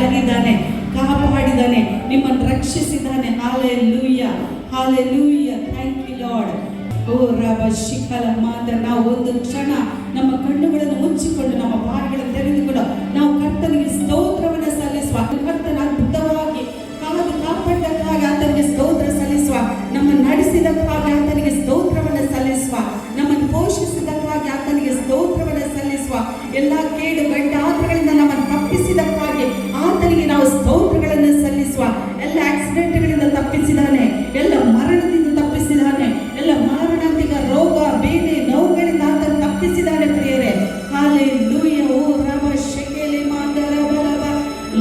ಬಲಗಿದ್ದಾನೆ, ಕಾಪಾಡಿದ್ದಾನೆ, ನಿಮ್ಮನ್ನು ರಕ್ಷಿಸಿದ್ದಾನೆ. Hallelujah, hallelujah. Thank you lord. ಓ ರಬ ಶಿಖಲ ಮಾದ. ನಾವು ಒಂದು ಕ್ಷಣ ನಮ್ಮ ಕಣ್ಣುಗಳನ್ನು ಮುಚ್ಚಿಕೊಂಡು ನಮ್ಮ ಬಾಯಿಗಳನ್ನು ತೆರೆದುಕೊಂಡು ನಾವು ಕರ್ತನಿಗೆ ಸ್ತೋತ್ರವನ್ನು ಸಲ್ಲಿಸುವ. ಕರ್ತನ ಅದ್ಭುತವಾಗಿ ಕಾದು ಕಾಪಾಡಿದಕ್ಕಾಗಿ ಆತನಿಗೆ ಸ್ತೋತ್ರ ಸಲ್ಲಿಸುವ. ನಮ್ಮನ್ನು ನಡೆಸಿದಕ್ಕಾಗಿ ಆತನಿಗೆ ಸ್ತೋತ್ರವನ್ನು ಸಲ್ಲಿಸುವ. ನಮ್ಮನ್ನು ಪೋಷಿಸಿದಕ್ಕಾಗಿ ಆತನಿಗೆ ಸ್ತೋತ್ರವನ್ನು ಸಲ್ಲಿಸುವ. ಎಲ್ಲ ಕೇಡು ಗಡ್ಡಾತ್ರಗಳಿಂದ ನಮ್ಮನ್ನು ತಪ್ಪಿಸಿದಕ್ಕಾಗಿ ಆತನಿಗೆ ನಾವು ಸ್ತೋತ್ರಗಳನ್ನು ಸಲ್ಲಿಸುವ. ಎಲ್ಲ ಆಕ್ಸಿಡೆಂಟ್ಗಳಿಂದ ತಪ್ಪಿಸಿದಾನೆ, ಎಲ್ಲ ಮರಣದಿಂದ ತಪ್ಪಿಸಿದಾನೆ, ಎಲ್ಲ ಮಾರಣಾಂತಿಕ ರೋಗ ಬೇನೆ ನೋವುಗಳಿಂದ ಆತನು ತಪ್ಪಿಸಿದಾನೆ ಪ್ರಿಯರೇ. ಹಾಲೆಲೂಯ. ಓ ರಬ ಶೆಕೆಲೆ ಮಾದರ ಬಲಬ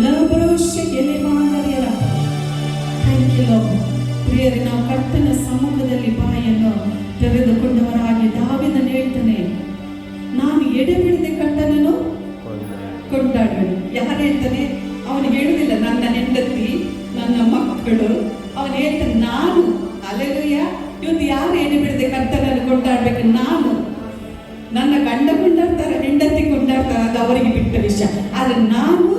ಲಬ್ರೋ ಶೆಕೆಲೆ ಮಾದರಿಯಲ. Thank you lord. ಪ್ರಿಯರೇ, ನಾವು ಕರ್ತನ ಸಮ್ಮುಖದಲ್ಲಿ ಬಾಯನ್ನು ತೆರೆದುಕೊಂಡವರಾಗಿ ದಾವೀದನು ಹೇಳ್ತಾನೆ, ನಾನು ಎಡೆಬಿಡದೆ ಕರ್ತನನ್ನು ಕೊಂಡಾಡುವೆನು. ಯಾರು ಹೇಳ್ತಾನೆ? ಅವನು ಹೇಳುವುದಿಲ್ಲ ನನ್ನ ಹೆಂಡತಿ, ನನ್ನ ಮಕ್ಕಳು. ಅವನು ಹೇಳ್ತಾನೆ ನಾನು. ಹಲ್ಲೆಲೂಯ. ಇವತ್ತು ಯಾರು ಎಡೆಬಿಡದೆ ಕರ್ತನನ್ನು ಕೊಂಡಾಡ್ಬೇಕು? ನಾನು. ನನ್ನ ಗಂಡ ಕೊಂಡಾಡ್ತಾರೆ, ಹೆಂಡತಿ ಕೊಂಡಾಡ್ತಾರೆ, ಅದು ಅವರಿಗೆ ಬಿಟ್ಟ ವಿಷಯ. ಆದ್ರೆ ನಾನು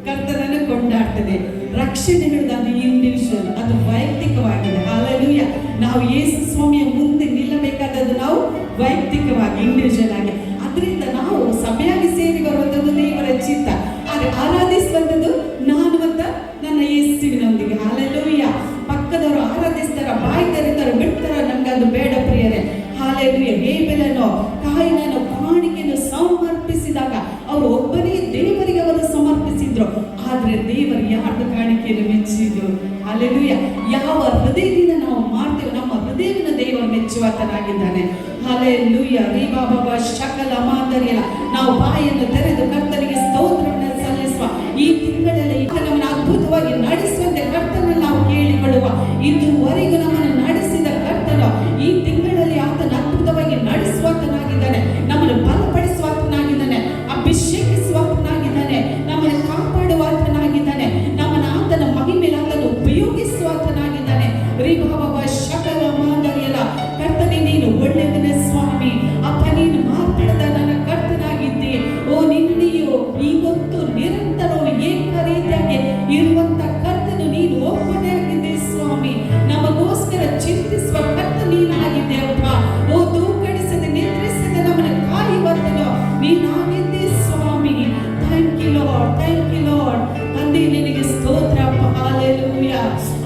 ಕರ್ತನನ್ನು ಕೊಂಡಾಡ್ತೇನೆ. ರಕ್ಷಣೆ ಹೇಳುವುದು ಅದು ಇಂಡಿವಿಜುವಲ್, ಅದು ವೈಯಕ್ತಿಕವಾಗಿದೆ. ಹಾಲೆಲೂಯ. ನಾವು ಯೇಸು ಸ್ವಾಮಿಯ ಮುಂದೆ ನಿಲ್ಲಬೇಕಾದದ್ದು ನಾವು ವೈಯಕ್ತಿಕವಾಗಿ, ಇಂಡಿವಿಜುವಲ್ ಆಗಿ. ಅದರಿಂದ ನಾವು ಸಭೆಯಾಗಿ ಸೇರಿ ಬರುವಂಥದ್ದು ದೇವರ ಚಿತ್ತ. ಆದರೆ ಆರಾಧಿಸುವಂಥದ್ದು ನಾನು ಮತ್ತು ನನ್ನ ಯೇಸುವಿನೊಂದಿಗೆ. ಹಾಲೆಲೂಯ. ಪಕ್ಕದವರು ಆರಾಧಿಸ್ತಾರ, ಬಾಯಿ ತೆರೀತಾರ, ಬಿಡ್ತಾರ, ನಮ್ಗೆ ಅದು ಬೇಡ ಪ್ರಿಯರೇ. ಹಾಲೆಲೂಯ. ಹೇಬೆಲನೋ ಕಾಯಿನನೋ ಕಾಣಿಕೆಯನ್ನು ಸಮರ್ಪಿಸಿದಾಗ ಅವರು ಒಬ್ಬನೇ ದೇವರಿಗೆ ಅವರು ಸಮರ್ಪಿಸಿದ್ರು. ಆದ್ರೆ ದೇವರು ಯಾರ್ದು ಕಾಣಿಕೆಯನ್ನು ಮೆಚ್ಚಿದ್ರು? ಹಾಲೆಲೂಯ. ಯಾವ ಹೃದಯದಿಂದ ನಾವು ಮಾಡ್ತೇವೆ, ನಮ್ಮ ಹೃದಯವನ್ನು ದೇವರು ಮೆಚ್ಚುವಾತನಾಗಿದ್ದಾನೆ. ಹಾಲೆಲೂಯ. ರೀ ಬಾಬಾ ಶಕಲ ಮಾದರಿಯಲ್ಲ. ನಾವು ಬಾಯನ್ನು ತೆರೆದು ಕರ್ತನಿಗೆ ಸ್ತೋತ್ರವನ್ನು ಸಲ್ಲಿಸುವ. ಈ ತಿಂಗಳಲ್ಲಿ ನಮ್ಮನ್ನು ಅದ್ಭುತವಾಗಿ ನಡೆಸುವಂತೆ ಕರ್ತನನ್ನು ನಾವು ಕೇಳಿಕೊಳ್ಳುವ. ಇದುವರೆಗೂ ನಮ್ಮನ್ನು ನಡೆಸಿದ ಕರ್ತನು ಈ ತಿಂಗಳಲ್ಲಿ ಆತನ ಅದ್ಭುತವಾಗಿ ನಡೆಸುವಾತನಾಗಿದ್ದಾನೆ, ನಮ್ಮನ್ನು ಬಲಪಡಿಸುವಾತನಾಗಿದ್ದಾನೆ, ಅಭಿಷೇಕಿಸುವಾತನಾಗಿದ್ದಾನೆ, ನಮ್ಮನ್ನು ಕಾಪಾಡುವಾತನಾಗಿದ್ದಾನೆ, ನಮ್ಮನ್ನು ಆತನ ಮಹಿಮೆಯಲ್ಲಿ ಆತನು ಉಪಯೋಗಿಸುವಾತನಾಗಿದ್ದಾನೆ. ರೀ ಬಾಬಾ ಶಕಲ ಮಾದರಿಯಲ್ಲ. ಕರ್ತನೇ, ನೀನು ಒಳ್ಳೆಯದನೇ ಸ್ವಾಮಿ. ಅಪ್ಪ, ನೀನು ಮಾತಾಡದ ನನ್ನ ಕರ್ತನಾಗಿದ್ದೆ. ಓ ನಿನ್ನೆಯೋ ಇವತ್ತು ನಿರಂತರವೂ ಏಕ ರೀತಿಯಾಗಿ ಇರುವಂತ ಕರ್ತನು ನೀನು ಒಬ್ಬನೇ ಆಗಿದ್ದೆ ಸ್ವಾಮಿ. ನಮಗೋಸ್ಕರ ಚಿಂತಿಸುವ ಕರ್ತ ನೀನಾಗಿದ್ದೆ ಅಪ್ಪ. ಓ ತೂಕಡಿಸದೆ ನಿದ್ರಿಸದೆ ನಮ್ಮನ್ನು ಕಾಯುವಂತನು ನೀನಾಗಿದ್ದೆ ಸ್ವಾಮಿ. Thank you lord, thank you lord. ತಂದೆ, ನಿನಗೆ ಸ್ತೋತ್ರ ಅಪ್ಪ. Hallelujah,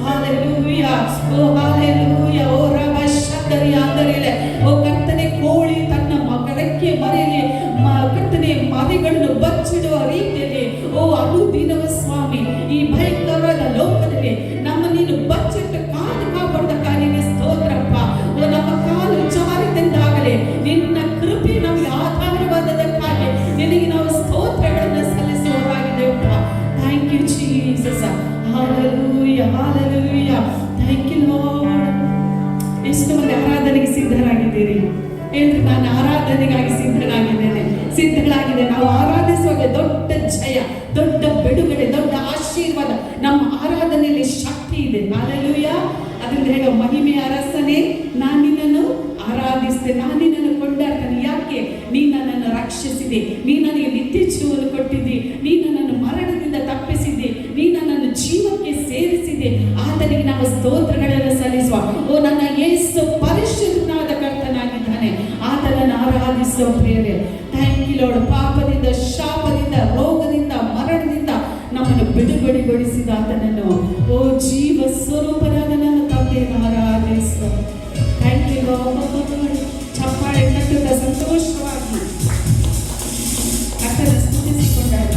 hallelujah. ಓ ಹಾಲೆಲೂಯ. ಓ ರಬ ಶಕರಿ ಆದರಿಲೆ. ಓ ಕರ್ತನೆ, ಕೋಳಿ ತನ್ನ ರೆಕ್ಕೆ ಮರೆಯಲ್ಲಿ ಕರ್ತನೆ ಮರಿಗಳನ್ನು ಬಚ್ಚಿಡುವ ರೀತಿಯಲ್ಲಿ ಓ ಅನುದಿನವ ಸ್ವಾಮಿ ಈ ಭಯಂಕರವಾದ ಲೋಕದಲ್ಲಿ ನಮ್ಮ ನೀನು ಬಚ್ಚಿಟ್ಟು ಕಾದು ಕಾಪಾಡುವುದಕ್ಕಾಗಿ ನಿನಗೆ ಸ್ತೋತ್ರಪ್ಪ. ಓ ನಮ್ಮ ಕಾಲು ಜಾರಿದಂತಾಗಲಿ ನಿನ್ನ ಕೃಪೆ ನಮಗೆ ಆಧಾರವಾದದಕ್ಕಾಗಿ ನಿನಗೆ ನಾವು ಸ್ತೋತ್ರಗಳನ್ನು ಸಲ್ಲಿಸುವವರಾಗಿದ್ದೇವಪ್ಪ. Thank you Jesus. Hallelujah, hallelujah. Thank you lord. ಎಷ್ಟು ಮಂದಿ ಆರಾಧನೆಗೆ ಸಿದ್ಧರಾಗಿದ್ದೀರಿ? ಹೇಳ್ರಿ, ನಾನು ಆರಾಧನೆಗಾಗಿ ಸಿದ್ಧನಾಗಿದ್ದೇನೆ, ಸಿದ್ಧಗಳಾಗಿದೆ. ನಾವು ಆರಾಧಿಸುವಾಗ ದೊಡ್ಡ ಜಯ, ದೊಡ್ಡ ಬಿಡುಗಡೆ, ದೊಡ್ಡ ಆಶೀರ್ವಾದ ನಮ್ಮ ಆರಾಧನೆಯಲ್ಲಿ ಶಕ್ತಿ ಇದೆ. ಹಾಲೆಲೂಯ. ಅದರಿಂದ ಹೇಳೋ ಮಹಿಮೆಯ ಅರಸನೇ, ನಾನು ನಿನ್ನನ್ನು ಆರಾಧಿಸಿದೆ, ನಾನು ನಿನ್ನನ್ನು ಕೊಂಡಾಡ್ತೇನೆ. ಯಾಕೆ? ನೀ ನನ್ನನ್ನು ರಕ್ಷಿಸಿದೆ, ನೀ ನನಗೆ ನಿತ್ಯ ಜೀವವನ್ನು ಕೊಟ್ಟಿದ್ದಿ, ನೀ ನನ್ನನ್ನು ಮರಣದಿಂದ ತಪ್ಪಿಸಿದೆ, ನೀ ನನ್ನನ್ನು ಜೀವಕ್ಕೆ ಸೇರಿಸಿದೆ. ಆತನಿಗೆ ನಾವು ಸ್ತೋತ್ರಗಳನ್ನು ಸಲ್ಲಿಸುವ. ಓ ನನ್ನ ಯೇಸು ಪರಿಶುದ್ಧನಾದ ಕರ್ತನಾಗಿದ್ದಾನೆ, ಆತನನ್ನು ಆರಾಧಿಸುವ ಪ್ರಿಯರೇ. Thank you lord. ಪಾಪದಿಂದ, ಶಾಪದಿಂದ, ರೋಗದಿಂದ, ಮರಣದಿಂದ ನಮ್ಮನ್ನು ಬಿಡುಗಡೆಗೊಳಿಸಿದ ಆತನನ್ನು, ಓ ಜೀವ ಸ್ವರೂಪನಾದ ನನ್ನ ತಂದೆಯನ್ನು ಆರಾಧಿಸುವ. Thank you lord. ಚಪ್ಪಾಳೆ ತಟ್ಟುತ್ತಾ ಸಂತೋಷವಾಗಿ ಕರ್ತನ ಸ್ತುತಿಸಿಕೊಂಡಾಗ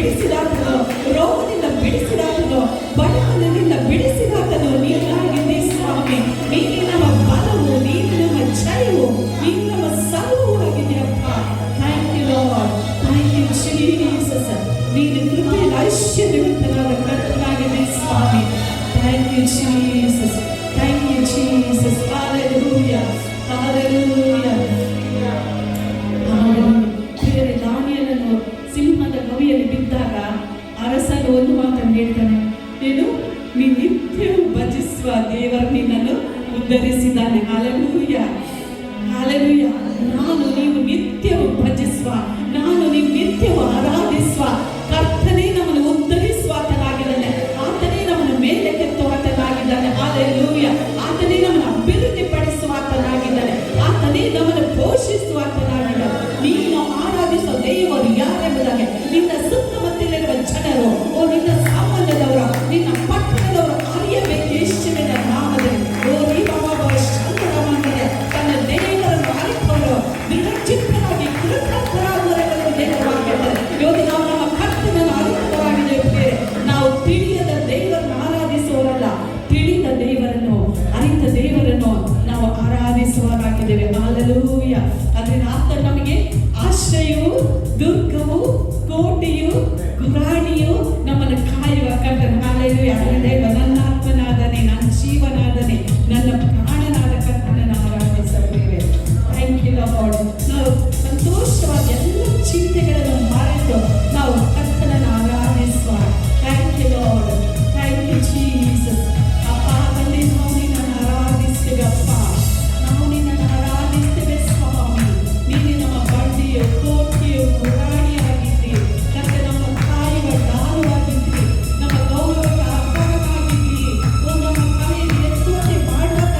ಬಿಡಿಸಿದಾತನು, ರೋಗದಿಂದ ಬಿಡಿಸಿದಾತನು, ಬಡತನದಿಂದ ಬಿಡಿಸಿದಾತನು ನೀನಾಗಿದ್ದಿ ಸ್ವಾಮಿ. ನೀನು ನಮ್ಮ ಬಲವು, ನೀನು ನಮ್ಮ ಜಯವು, ನೀನು ನಮ್ಮ ಸರ್ವವೂ ಆಗಿದೆಯಪ್ಪ. Thank you lord, thank you Jesus. ನೀನು ಕೃಪೆಯ ಐಶ್ವರ್ಯವಂತನಾದ ಕರ್ತನಾಗಿದ್ದಿ ಸ್ವಾಮಿ. Thank you Jesus, thank you Jesus. Hallelujah, hallelujah. ಬೇರೆ ದಾನಿಯೇಲನು ಸಿಂಹದ ಗವಿಯಲ್ಲಿ ಬಿದ್ದಾಗ ಅರಸನು ಒಂದು ಮಾತನ್ನು ಹೇಳ್ತಾನೆ, ನೀನು ನಿತ್ಯವೂ ಭಜಿಸುವ ದೇವರು ನಿನ್ನನ್ನು ಉದ್ಧರಿಸಿದ್ದಾನೆ. Hallelujah, hallelujah. ನೀವು ನಿತ್ಯವೂ ಭಜಿಸುವ, ನೀವು ನಿತ್ಯವೂ ಆರಾಧಿಸುವ ಕರ್ತನೇ ನಮ್ಮನ್ನು ಉದ್ಧರಿಸುವಾತನಾಗಿದ್ದಾನೆ. ಆತನೇ ನಮ್ಮನ್ನು ಮೇಲೆ ಕೆತ್ತುವಾತನಾಗಿದ್ದಾನೆ. ಹಾಲೆಲೂಯಾ. ಆತನೇ ನಮ್ಮನ್ನು ಅಭಿವೃದ್ಧಿ ಪಡಿಸುವಾತನಾಗಿದ್ದಾನೆ. ಆತನೇ ನಮ್ಮನ್ನು ಪೋಷಿಸುವಾತನಾಗಿದ್ದಾನೆ. ನೀನು ಆರಾಧಿಸುವ ದೇವರು ಯಾರೆಂಬುದಾಗಿ ನಿನ್ನ ಸುತ್ತಮುತ್ತಲಿರುವ ಜನರು, ನಿನ್ನ ಸಾಮಾನ್ಯದವರು, ನಿನ್ನ ಪಟ್ಟಣದವರು ಅರಿಯಬೇಕು. ಯೇಸುವಿನ ನಾಮದಲ್ಲಿ ತನ್ನ ದೇವರನ್ನು ಅರಿತವರು ದೃಢಚಿತ್ತರಾಗಿ ಕೃತಜ್ಞರಾಗುವವರೆಗೂ ದೇವರಾಗಿದ್ದಾರೆ. ಇವತ್ತು ನಾವು ನಮ್ಮ ಕರ್ತನನ್ನು ಅರಿತವರಾಗಿದ್ದೇವೆ. ನಾವು ತಿಳಿಯದ ದೇವರನ್ನು ಆರಾಧಿಸುವವರಲ್ಲ, ತಿಳಿದ ದೇವರನ್ನು, ಅರಿತ ದೇವರನ್ನು ನಾವು ಆರಾಧಿಸುವವರಾಗಿದ್ದೇವೆ. ಹಾಲೆಲೂಯಾ. ಅದರಿಂದ ಆತ ನಮಗೆ ಆಶ್ರಯವು, ದುರ್ಗವು, ಕೋಟೆಯು, ಗುರಾಣಿಯು, ನಮ್ಮನ್ನು ಕಾಯುವ ಕರ್ತನು. ಹಾಲೆಲೂಯಾ. ನನ್ನ ಆತ್ಮನಾದನೆ, ನನ್ನ ಜೀವನಾದನೆ, ನನ್ನ ಪ್ರಾಣನಾದ ಕರ್ತನನ್ನು ಆರಾಧಿಸುತ್ತೇವೆ. Thank you lord. ನಾವು ಸಂತೋಷವಾಗಿ ಎಲ್ಲ ಚಿಂತೆಗಳನ್ನು ಮರೆತು ನಾವು ಕರ್ತನನ್ನು ಆರಾಧಿಸುವ. Thank you lord, thank you Jesus. ಅಪ್ಪ ತಂದೆ, ನಾವು ನಿನ್ನನ್ನು ಆರಾಧಿಸ್ತೇವೆ. ಅಪ್ಪ, ನಾವು ನಿನ್ನನ್ನು ಆರಾಧಿಸ್ತೇವೆ ಸ್ವಾಮಿ. ನೀನು ನಮ್ಮ ಬಂಡಿಯು, ಕೋಟೆಯು, ಗುರಾಣಿಯಾಗಿದ್ದಿ. ಕರ್ತನೆ, ನಮ್ಮ ಕಾಯುವ ದಾರುವಾಗಿದ್ದಿ, ನಮ್ಮ ಗೌರವಕ್ಕೆ ಆಧಾರವಾಗಿದ್ದಿ. ನಮ್ಮ ಕಲೆಯಲ್ಲಿ ಎತ್ತುವಂತೆ ಮಾಡುವಂತ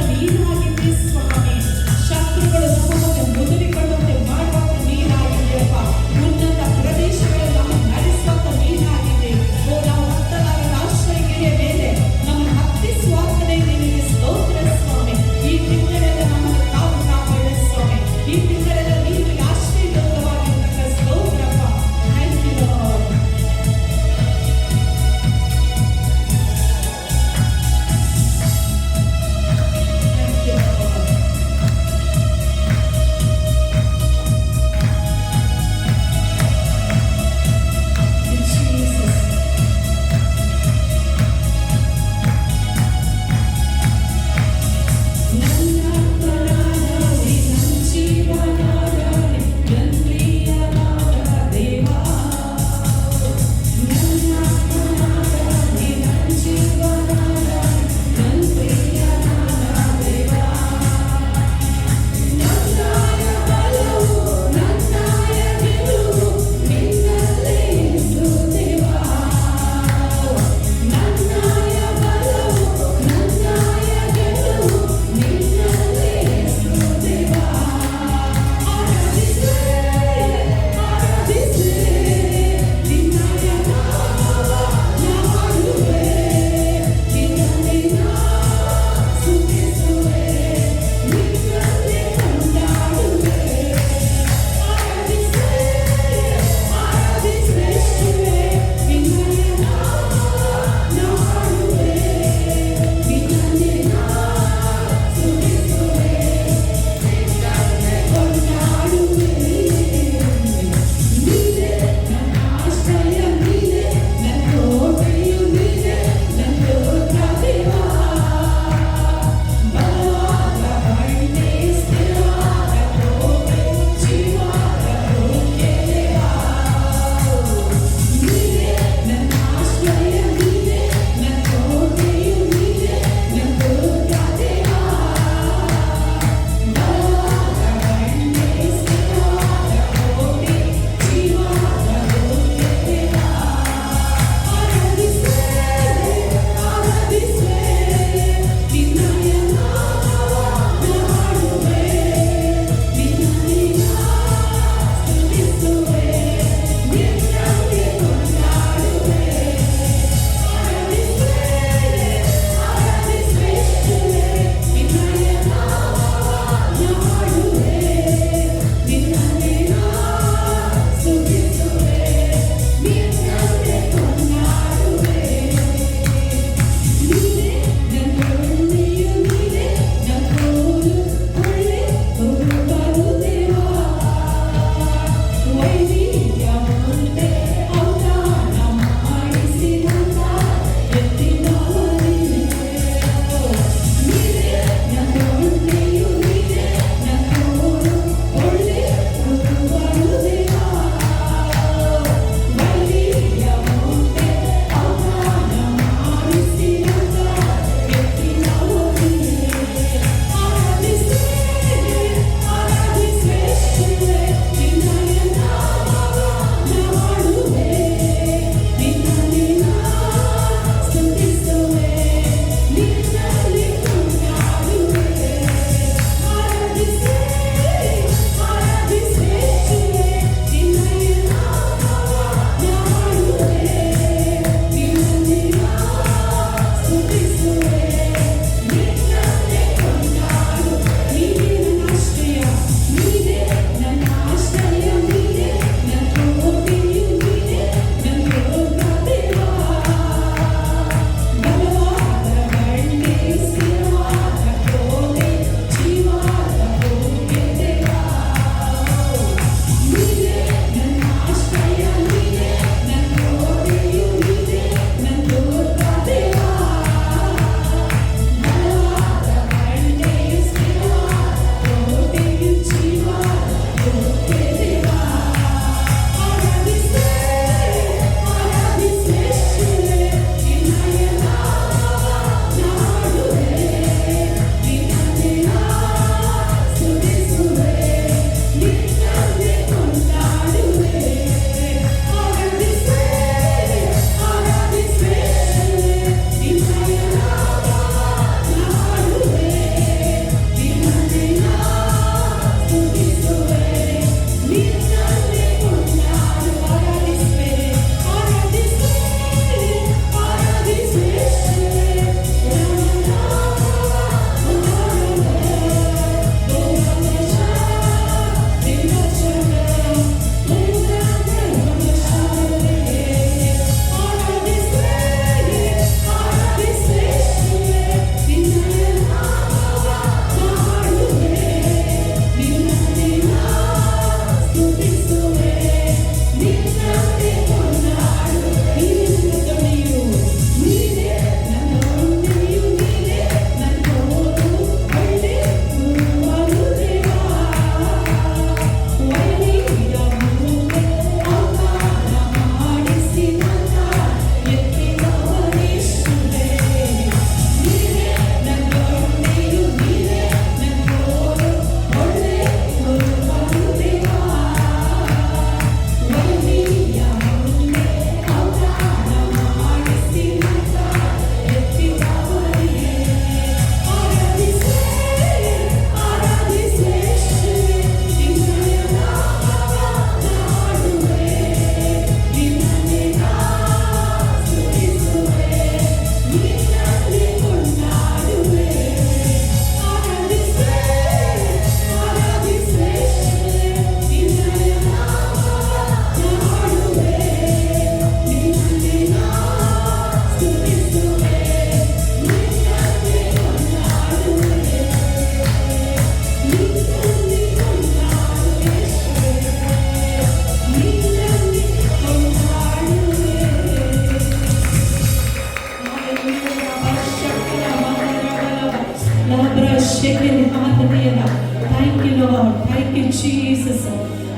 ಜೀಸಸ್.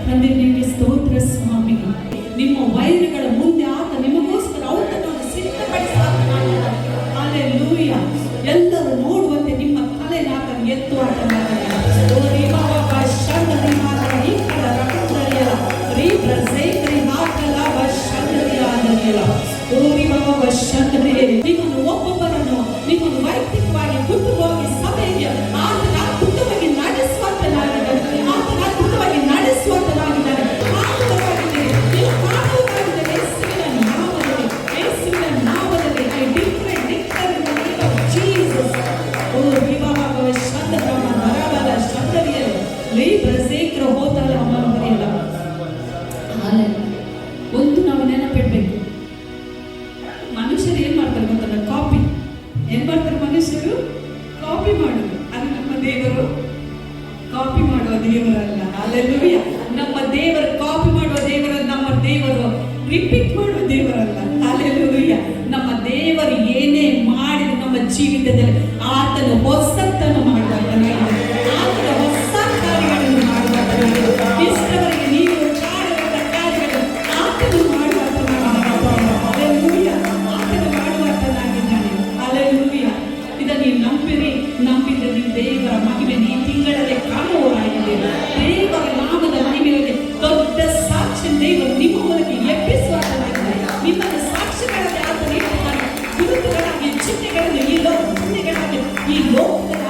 ತಂದೆ ನಿಮಗೆ ಸ್ತೋತ್ರ ಸ್ವಾಮಿ. ನಿಮ್ಮ ವೈರಿಗಳ ಮುಂದೆ ಆತ ನಿಮಗೋಸ್ಕರ ಔತಣವನ್ನು ಸಿದ್ಧಪಡಿಸಲಾಗಿದೆ. ಹಲ್ಲೆಲೂಯ. ಎಲ್ಲರೂ ನೋಡುವಂತೆ ನಿಮ್ಮ ತಲೆನಾಥ ಎತ್ತುವಾತನಾಗಿದೆ. ನಿಮ್ಮನ್ನು ಒಬ್ಬೊಬ್ಬರನ್ನು ನಿಮ್ಮನ್ನು ವೈಯಕ್ತಿಕವಾಗಿ ಕುಟುಂಬವಾಗಿ ಸಭೆಗೆ ಆತನ ಅದ್ಭುತವಾಗಿ ನಡೆಸುವಂತನಾಗಿದ್ದಾನೆ. ಆತನ ಅದ್ಭುತವಾಗಿ ನಡೆಸುವಂತನಾಗಿದ್ದಾನೆ. ಯೇಸುವಿನ ನಾಮದಲ್ಲಿ I declare in the name of Jesus. ಓ ವಿವಾಹವ ಶಬ್ದರಮ ನರಬಲ ಶಬ್ದರಿಯಲ್ಲ ಲೀಬ್ರ ಸೇಕ್ರ ಹೋತಲ ಮನವರಿಯಲ್ಲ. ಒಂದು ನಾವು ನೆನಪಿಡ್ಬೇಕು, ಮನುಷ್ಯರು ಏನ್ ಮಾಡ್ತಾರೆ ಗೊತ್ತಲ್ಲ? ಕಾಪಿ. ಏನ್ ಮಾಡ್ತಾರೆ ಮನುಷ್ಯರು? ಕಾಪಿ ಮಾಡೋದು. ಅದು ನಮ್ಮ ದೇವರು ಕಾಪಿ ಮಾಡುವ ದೇವರಲ್ಲ. ಹಲ್ಲೆಲೂಯ. ನಮ್ಮ ದೇವರು ಕಾಪಿ ಮಾಡುವ ದೇವರಲ್ಲ. ನಮ್ಮ ದೇವರು ರಿಪೀಟ್ ಮಾಡುವ ದೇವರಲ್ಲ. ಹಲ್ಲೆಲೂಯ. ನಮ್ಮ ದೇವರು ಏನೇ ಮಾಡಿದ ನಮ್ಮ ಜೀವಿತದಲ್ಲಿ ಆತನ ಹೊಸತನ್ನು ಮಾಡುವಂತನಾಗಿದೆ. ಆತನ ಹೊಸ ಕಾರ್ಯಗಳನ್ನು ಮಾಡುವಂತನಾಗಿದೆ. ಇಷ್ಟವರೆಗೆ ನೀವು ಮಾಡುವಂತ ಕಾರ್ಯಗಳು ಆತನು ಮಾಡುವಂತನಾಗಿದ್ದಾನೆ. ಹಲ್ಲೆಲೂಯ. ಆತನು ಮಾಡುವಂತನಾಗಿದ್ದಾನೆ. ಹಲ್ಲೆಲೂಯ. ಇದನ್ನು ನೀವು ನಂಬಿದ್ರೆ ನೀವು ದೇವರ ಮಹಿಮೆ ಈ ತಿಂಗಳಲ್ಲಿ ಕಾಣುವವರಾಗಿದ್ದೀರಿ. ದೇವರ ನಾಮದ ಮಹಿಮೆಯಲ್ಲಿ ದೊಡ್ಡ ಸಾಕ್ಷಿ ದೇವರು ನಿಮ್ಮ ಮೂಲಕ ಎಬ್ಬಿಸುವಂತನಾಗಿದ್ದಾರೆ. ನಿಮ್ಮನ್ನು ಸಾಕ್ಷಿಗಳಾಗಿ ಆತನು ಇಟ್ಟಿದ್ದಾನೆ. ಗುರುತುಗಳಾಗಿ ಚಿಹ್ನೆಗಳನ್ನು ಈ ಲೋಕಗಳಾಗಿ ಈ ಲೋಕದ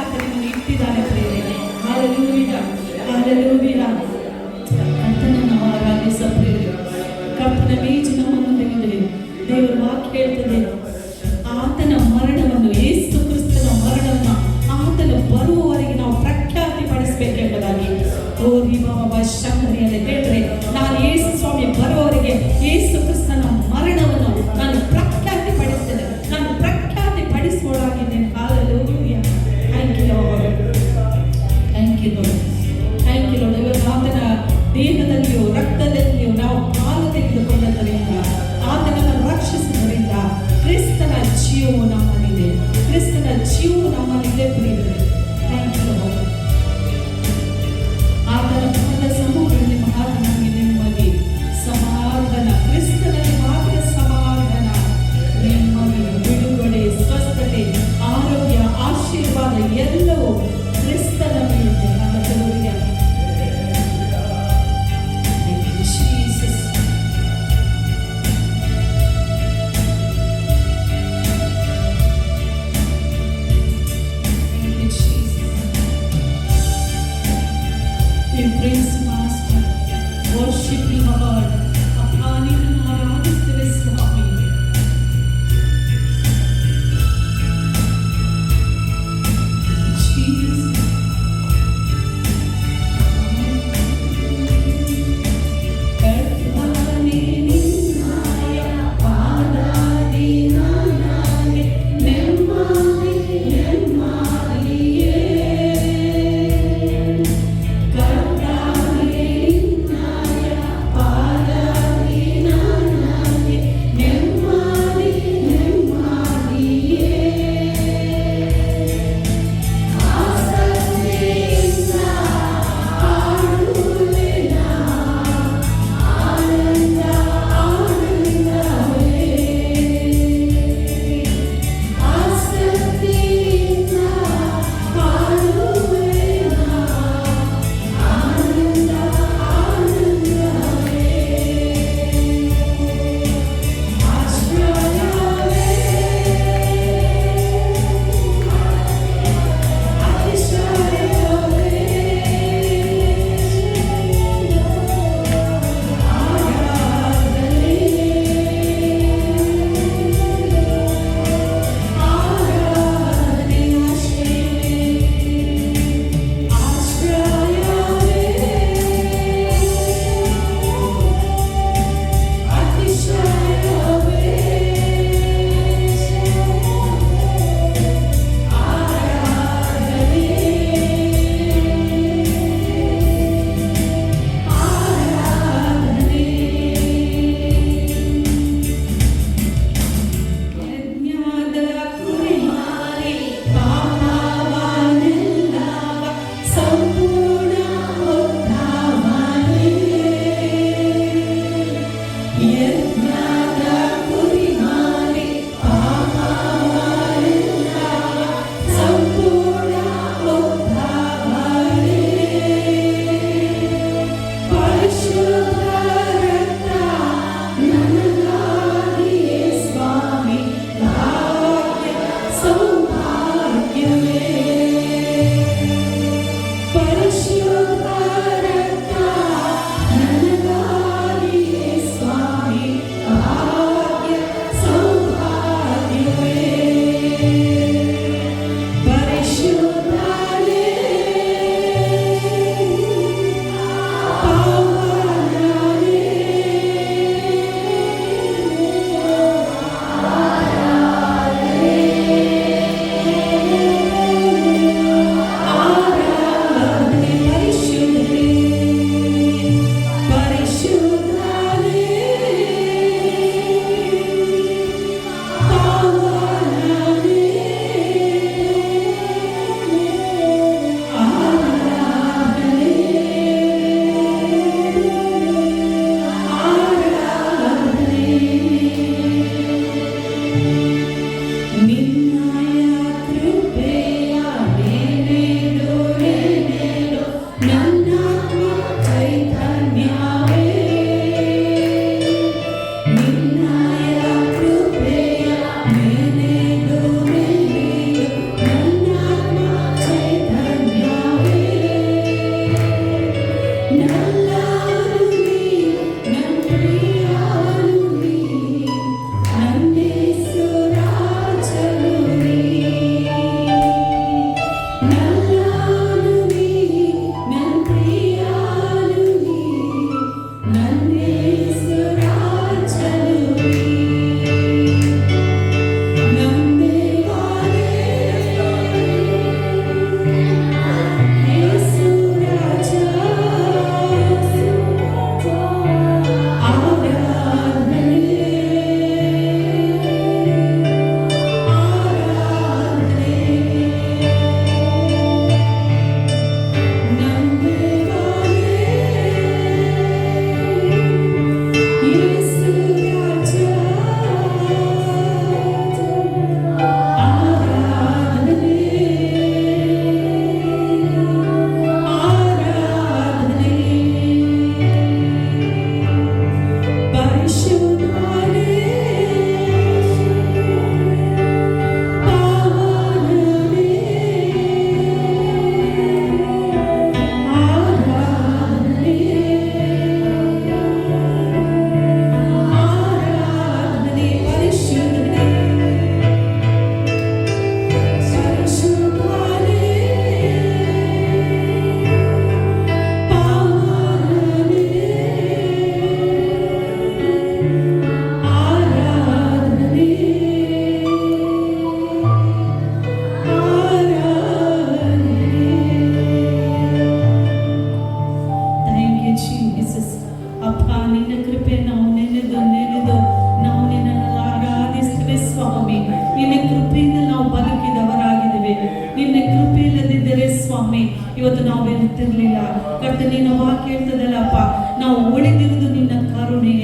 ಇವತ್ತು ನಾವು ಇರ್ತಿರ್ಲಿಲ್ಲ. ಕರ್ತನೆ, ನಿನ್ನ ವಾಕ್ಯ ಹೇಳ್ತದಲ್ಲಪ್ಪ, ನಾವು ಉಳಿದಿರುವುದು ನಿನ್ನ ಕರುಣೆ,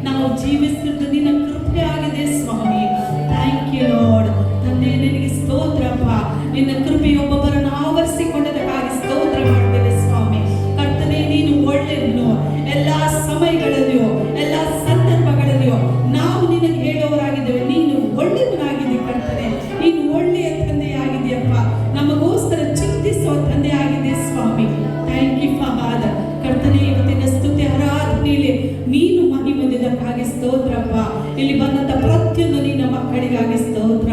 ನಾವು ಜೀವಿಸಿರುವುದು ನಿನ್ನ ಕೃಪೆ ಆಗಿದೆ ಸ್ವಾಮಿ. Thank you lord. ತಂದೆ, ನಿನಗೆ ಸ್ತೋತ್ರಪ್ಪ. ನಿನ್ನ ಕೃಪೆ ಒಬ್ಬೊಬ್ಬರನ್ನು ಆವರಿಸಿಕೊಂಡದಕ್ಕಾಗಿ ಸ್ತೋತ್ರ ಮಾಡ್ತೇವೆ ಸ್ವಾಮಿ. ಕರ್ತನೆ, ನೀನು ಒಳ್ಳೆಯವನು. ಎಲ್ಲ ಸಮಯಗಳಲ್ಲಿಯೋ ಎಲ್ಲ ಸಂದರ್ಭಗಳಲ್ಲಿಯೋ ನಾವು ನಿನಗೆ ಹೇಳೋರಾಗಿದ್ದೇವೆ, ನೀನು ಒಳ್ಳೆಯವನಾಗಿದೆ ಕರ್ತನೆ. ನೀನು ಒಳ್ಳೆಯ ತಂದೆಯಾಗಿದೆಯಪ್ಪ, ನಮಗೋಸ್ಕರ ಚಿಂತಿಸುವ ತಂದೆಯಾಗಿದೆ ಸ್ವಾಮಿ. Thank you father. ಕರ್ತನೆ, ಇವತ್ತಿನ ಸ್ತುತಿ ಆರಾಧನೆಯಲ್ಲಿ ನೀನು ಮಹಿಮೆಂದಿದ್ದಕ್ಕಾಗಿ ಸ್ತೋತ್ರಪ್ಪ. ಇಲ್ಲಿ ಬಂದಂತ ಪ್ರತಿಯೊಂದು ನಿನ್ನ ಮಕ್ಕಳಿಗಾಗಿ ಸ್ತೋತ್ರ.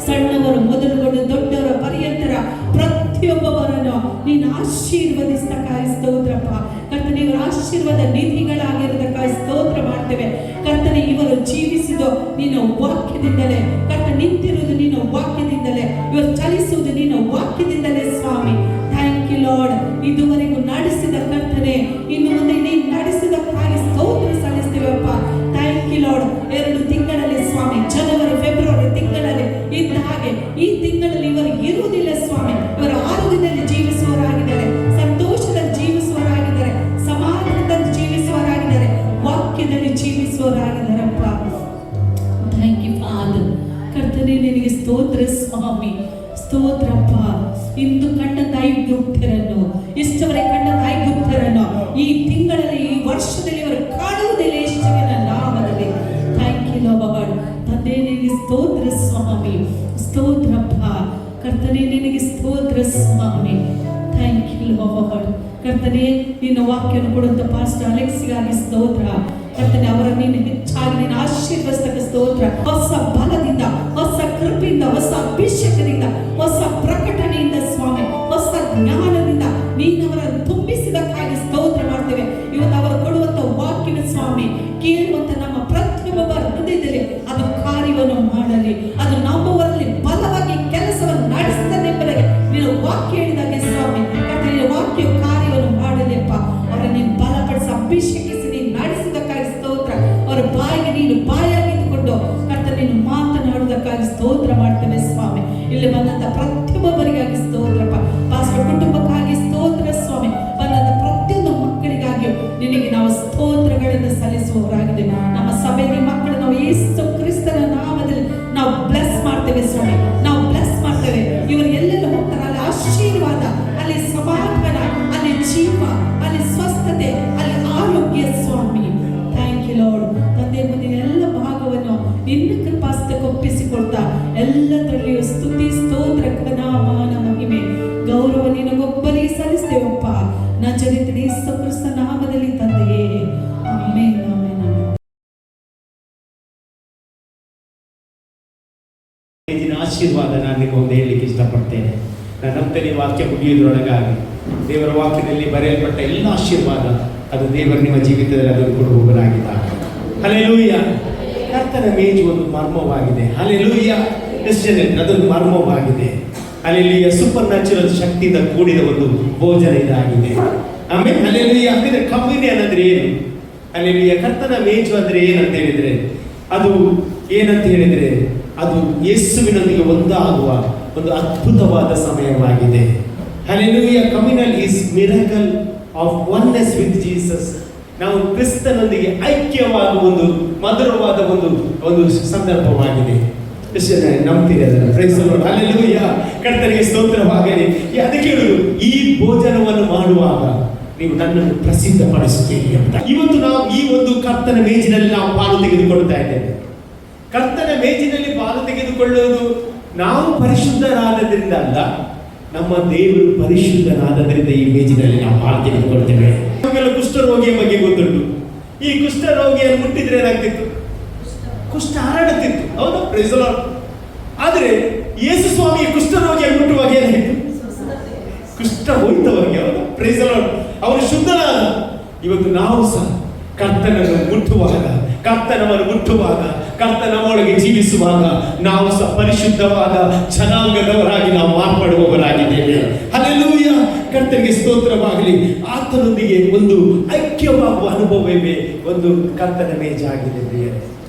ಸಣ್ಣವರು ಮೊದಲುಗೊಂಡು ದೊಡ್ಡವರ ಪರ್ಯಂತರ ಪ್ರತಿಯೊಬ್ಬವರನ್ನು ನೀನು ಆಶೀರ್ವದಿಸಕ್ಕಾಗಿ ಸ್ತೋತ್ರಪ್ಪ. ಕರ್ತನೆ, ಇವರ ಆಶೀರ್ವಾದ ನಿಧಿಗಳಾಗಿರೋದಕ್ಕಾಗಿ ಸ್ತೋತ್ರ ಮಾಡ್ತೇವೆ. ಕರ್ತನೆ, ಇವರು ಜೀವಿಸಿದ ನಿನ್ನ ವಾಕ್ಯದಿಂದಲೇ, ಕರ್ತನೆ ನಿಂತಿರುವುದು ನಿನ್ನ ವಾಕ್ಯದಿಂದಲೇ, ಇವರು ಚಲಿಸುವುದು ನಿನ್ನ ವಾಕ್ಯದಿಂದಲೇ ಸ್ವಾಮಿ. Thank you lord. ಇದುವರೆಗೂ ನಡೆಸಿದ ಕರ್ತನೆ, ಇನ್ನು ಮುಂದೆ ನೀನು ನಡೆಸಿದಕ್ಕಾಗಿ ಸ್ತೋತ್ರ ಸಲ್ಲಿಸ್ತೇವಪ್ಪ. Thank you lord. 2 ತಿಂಗಳಲ್ಲಿ ಸ್ವಾಮಿ, ಜನವರಿ ಫೆಬ್ರವರಿ ತಿಂಗಳಲ್ಲಿ ಇದ್ದ ಹಾಗೆ ಈ ತಿಂಗಳಲ್ಲಿ ಇವರು ಇರುವುದಿಲ್ಲ ಸ್ವಾಮಿ. ಇವರು ಆರೋಗ್ಯದಲ್ಲಿ ಜೀವಿಸುವವರಾಗಿದ್ದಾರೆ, ಸಂತೋಷದಲ್ಲಿ ಜೀವಿಸುವವರಾಗಿದ್ದಾರೆ, ಸಮಾಧಾನದಲ್ಲಿ ಜೀವಿಸುವವರಾಗಿದ್ದಾರೆ, ವಾಕ್ಯದಲ್ಲಿ ಜೀವಿಸುವವರಾಗಿದ್ದಾರಪ್ಪ. Thank you father. ಕರ್ತನೆ, ನಿನಗೆ ಸ್ತೋತ್ರ ಸ್ವಾಮಿ. ಸ್ತೋತ್ರಪ್ಪ. ಇಂದು ಕಂಡ ಐಗುಪ್ತರನ್ನು, ಇಷ್ಟವರೆಗೆ ಕಂಡ ಐಗುಪ್ತರನ್ನು ಈ ತಿಂಗಳಲ್ಲಿ, ಈ ವರ್ಷದಲ್ಲಿ ಇವರು ಕಾಣುವುದಿಲ್ಲ ಯೇಸುವಿನ ನಾಮದಲ್ಲಿ. Thank you lord. ತಂದೆ, ನಿನಗೆ ಸ್ತೋತ್ರ ಸ್ವಾಮಿ. ಸ್ತೋತ್ರಪ್ಪ. ಕರ್ತನೆ, ನಿನಗೆ ಸ್ತೋತ್ರ ಸ್ವಾಮಿ. Thank you lord. ಕರ್ತನೆ, ನಿನ್ನ ವಾಕ್ಯವನ್ನು ಕೊಡುವಂತ ಪಾಸ್ಟರ್ ಅಲೆಕ್ಸಿಗಾಗಿ ಸ್ತೋತ್ರ. ಕರ್ತನೆ, ಅವರ ನೀನು ಹೆಚ್ಚಾಗಿ ನೀನು ಆಶೀರ್ವದಿಸಕ್ಕೆ ಸ್ತೋತ್ರ. ಹೊಸ ಬಲದಿಂದ, ಹೊಸ ಕೃಪೆಯಿಂದ, ಹೊಸ ಅಭಿಷೇಕದಿಂದ, ಹೊಸ ಪ್ರಕಟಣೆಯಿಂದ ಸ್ವಾಮಿ, ಹೊಸ ಜ್ಞಾನದಿಂದ ನೀನು ಅವರನ್ನು ತುಂಬಿಸಿದಕ್ಕಾಗಿ ಸ್ತೋತ್ರ ಮಾಡ್ತೇವೆ. ಇವತ್ತು ಅವರು ಕೊಡುವಂತ ವಾಕ್ಯದ ಸ್ವಾಮಿ ಕೇಳುವಂತ ನಮ್ಮ ಪ್ರತಿಯೊಬ್ಬರ ಹೃದಯದಲ್ಲಿ ಅದು ಕಾರ್ಯವನ್ನು ಮಾಡಲಿ, ಅದು ನಮ್ಮವರಲ್ಲಿ ಬಲವಾಗಿ ಕೆಲಸವನ್ನು ನಡೆಸ್ತದೆಂಬುದಾಗಿ ನೀನು ವಾಕ್ಯ ಹೇಳಿದಾಗೆ ಸ್ವಾಮಿ. ಕರ್ತನೆ, ವಾಕ್ಯ ಕಾರ್ಯವನ್ನು ಮಾಡಲಿಪ್ಪ. ಅವರ ನೀನು ಬಲಪಡಿಸಿ ಅಭಿಷೇಕಿಸಿ ನೀನು ನಡೆಸಿದಕ್ಕಾಗಿ ಸ್ತೋತ್ರ. ಅವರ ಬಾಯಿಗೆ ನೀನು ಬಾಯಾಗಿದ್ದುಕೊಂಡು ಕರ್ತನೆ ನೀನು ಮಾತನಾಡುವುದಕ್ಕಾಗಿ ಸ್ತೋತ್ರ ಮಾಡ್ತೇವೆ ಸ್ವಾಮಿ. ಇಲ್ಲಿ ಬಂದಂತ ಪ್ರತಿಯೊಬ್ಬರಿಗಾಗಿ ಸ್ತೋತ್ರಪ್ಪ. ಪಾಸ್ಟರ್ ಕುಟುಂಬಕ್ಕಾಗಿ ಸ್ತೋತ್ರ ಸ್ವಾಮಿ. ಬಂದಂತ ಪ್ರತಿಯೊಂದು ಮಕ್ಕಳಿಗಾಗಿಯೂ ನಿನಗೆ ನಾವು ಸ್ತೋತ್ರಗಳನ್ನು ಸಲ್ಲಿಸುವವರಾಗಿದ್ದೇವೆ. ನಮ್ಮ ಸಭೆಯ ಮಕ್ಕಳು ನಾವು ಯೇಸು ಕ್ರಿಸ್ತನ ನಾಮದಲ್ಲಿ ನಾವು ಬ್ಲೆಸ್ ಮಾಡ್ತೇವೆ ಸ್ವಾಮಿ. ನಾವು ಬ್ಲೆಸ್ ಮಾಡ್ತೇವೆ. ಇವರು ಎಲ್ಲೆಲ್ಲ ಹೋಗ್ತಾರೆ ಅಲ್ಲಿ ಆಶೀರ್ವಾದ, ಅಲ್ಲಿ ಸಮಾಧಾನ, ಅಲ್ಲಿ ಜೀವ, ಅಲ್ಲಿ ಸ್ವಸ್ಥತೆ, ಅಲ್ಲಿ ಆರೋಗ್ಯ ಸ್ವಾಮಿ. Thank you lord. ತಂದೆ, ಮುಂದಿನ ಎಲ್ಲ ಭಾಗವನ್ನು ನಿನ್ನ ಕೃಪಾಸ್ತಕ್ಕೆ ಒಪ್ಪಿಸಿಕೊಡ್ತಾ ಎಲ್ಲದರಲ್ಲಿಯೂ ಸ್ತುತಿ, ಸ್ತೋತ್ರ, ಘನಮಾನ, ಮಹಿಮೆ, ಗೌರವ ನಿನಗೊಬ್ಬರಿಗೆ ಸಲ್ಲಿಸ್ತೇವಪ್ಪ. ನಜರೇತಿನ ಯೇಸು ಕ್ರಿಸ್ತನ ನಾಮದಲ್ಲಿ ತಂದೆಯೇ, ಆಮೆನ್, ಆಮೆನ್, ಆಮೆನ್. ಆಶೀರ್ವಾದ ನಾನು ನಿಮಗೆ ಹೇಳಲಿಕ್ಕೆ ಇಷ್ಟಪಡ್ತೇನೆ. ನಾನು ನಂತರ ವಾಕ್ಯ ಮುಗಿಯುವುದರೊಳಗಾಗಿ ದೇವರ ವಾಕ್ಯದಲ್ಲಿ ಬರೆಯಲ್ಪಟ್ಟ ಎಲ್ಲ ಆಶೀರ್ವಾದ ಅದು ದೇವರು ನಿಮ್ಮ ಜೀವಿತದಲ್ಲಿ ಅದನ್ನು ಕೊಡುವವರಾಗಿದ್ದಾರೆ. ಹಲ್ಲೆಲೂಯಾ. ಕರ್ತನ ಮೇಜು ಒಂದು ಮರ್ಮವಾಗಿದೆ. ಹಲ್ಲೆಲೂಯಾ. ಅದೊಂದು ಮರ್ಮವಾಗಿದೆ. ಹಲ್ಲೆಲೂಯಾ. ಸೂಪರ್ ನ್ಯಾಚುರಲ್ ಶಕ್ತಿಯಿಂದ ಕೂಡಿದ ಒಂದು ಭೋಜನ ಇದಾಗಿದೆ. ಆಮೇಲೆ ಹಲ್ಲೆಲೂಯಾ. ಅಂದ್ರೆ ಕಮ್ಯುನಿಯನ್ ಅಂದ್ರೆ ಏನು? ಹಲ್ಲೆಲೂಯಾ. ಕರ್ತನ ಮೇಜು ಅಂದ್ರೆ ಏನಂತ ಹೇಳಿದ್ರೆ, ಅದು ಏನಂತ ಹೇಳಿದ್ರೆ ಅದು ಯೇಸುವಿನೊಂದಿಗೆ ಒಂದಾಗುವ ಒಂದು ಅದ್ಭುತವಾದ ಸಮಯವಾಗಿದೆ. Hallelujah. Communal is miracle of oneness with Jesus. ನಾವು ಕ್ರಿಸ್ತನೊಂದಿಗೆ ಐಕ್ಯವಾಗುವ ಒಂದು ಮಧುರವಾದ ಒಂದು ಸಂದರ್ಭವಾಗಿದೆ. ನಂಬ್ತೀರಿ ಅದನ್ನು? Praise the lord. ಹಲ್ಲೆಲೂಯಾ. ಕರ್ತನಿಗೆ ಸ್ತೋತ್ರವಾಗಲಿ. ಅದಕ್ಕೆ ಹೇಳುವುದು, ಈ ಭೋಜನವನ್ನು ಮಾಡುವಾಗ ನೀವು ನನ್ನನ್ನು ಪ್ರಸಿದ್ಧಪಡಿಸುತ್ತೀರಿ ಅಂತ. ಇವತ್ತು ನಾವು ಈ ಒಂದು ಕರ್ತನ ಮೇಜಿನಲ್ಲಿ ನಾವು ಪಾಲು ತೆಗೆದುಕೊಳ್ತಾ ಇದ್ದೇವೆ. ಕರ್ತನ ಮೇಜಿನಲ್ಲಿ ಪಾಲು ತೆಗೆದುಕೊಳ್ಳುವುದು ನಾವು ಪರಿಶುದ್ಧರಾದದ್ರಿಂದ ಅಲ್ಲ, ನಮ್ಮ ದೇವರು ಪರಿಶುದ್ಧನಾದದ್ರಿಂದ ಈ ಮೇಜಿನಲ್ಲಿ ನಾವು ಪಾಲು ತೆಗೆದುಕೊಳ್ತೇವೆ. ನಮಗೆಲ್ಲ ಕುಷ್ಠರೋಗಿಯ ಬಗ್ಗೆ ಗೊತ್ತುಂಟು. ಈ ಕುಷ್ಠರೋಗಿಯನ್ನು ಮುಟ್ಟಿದ್ರೆ ಏನಾಗ್ತಿತ್ತು? ಕುಷ್ಠ ಹರಡುತ್ತಿತ್ತು. ಹೌದು, ಪ್ರೈಸ್ ದಿ ಲಾರ್ಡ್. ಆದರೆ ಯೇಸು ಸ್ವಾಮಿ ಕುಷ್ಠರೋಗಿಯನ್ನು ಮುಟ್ಟುವಾಗ ಏನಾಯಿತು? ಕುಷ್ಠ ಹೋಯ್ತವರಿಗೆ. ಹೌದು, ಪ್ರೈಸ್ ದಿ ಲಾರ್ಡ್. ಅವರು ಶುದ್ಧನಾದ. ಇವತ್ತು ನಾವು ಸಹ ಕರ್ತನನ್ನು ಮುಟ್ಟುವಾಗ, ಕರ್ತನವನ್ನು ಮುಟ್ಟುವಾಗ, ಕರ್ತನವೊಳಗೆ ಜೀವಿಸುವಾಗ ನಾವು ಸಹ ಪರಿಶುದ್ಧವಾದ ಜನಾಂಗದವರಾಗಿ ನಾವು ಮಾರ್ಪಡುವವರಾಗಿದ್ದೇವೆ. ಹಲ್ಲೆಲೂಯಾ. ಕರ್ತನಿಗೆ ಸ್ತೋತ್ರವಾಗಲಿ. ಆತನೊಂದಿಗೆ ಒಂದು ಐಕ್ಯವಾಗುವ ಅನುಭವವೇ ಒಂದು ಕರ್ತನ ಮೇಜಾಗಿದೆ ಪ್ರಿಯರೇ.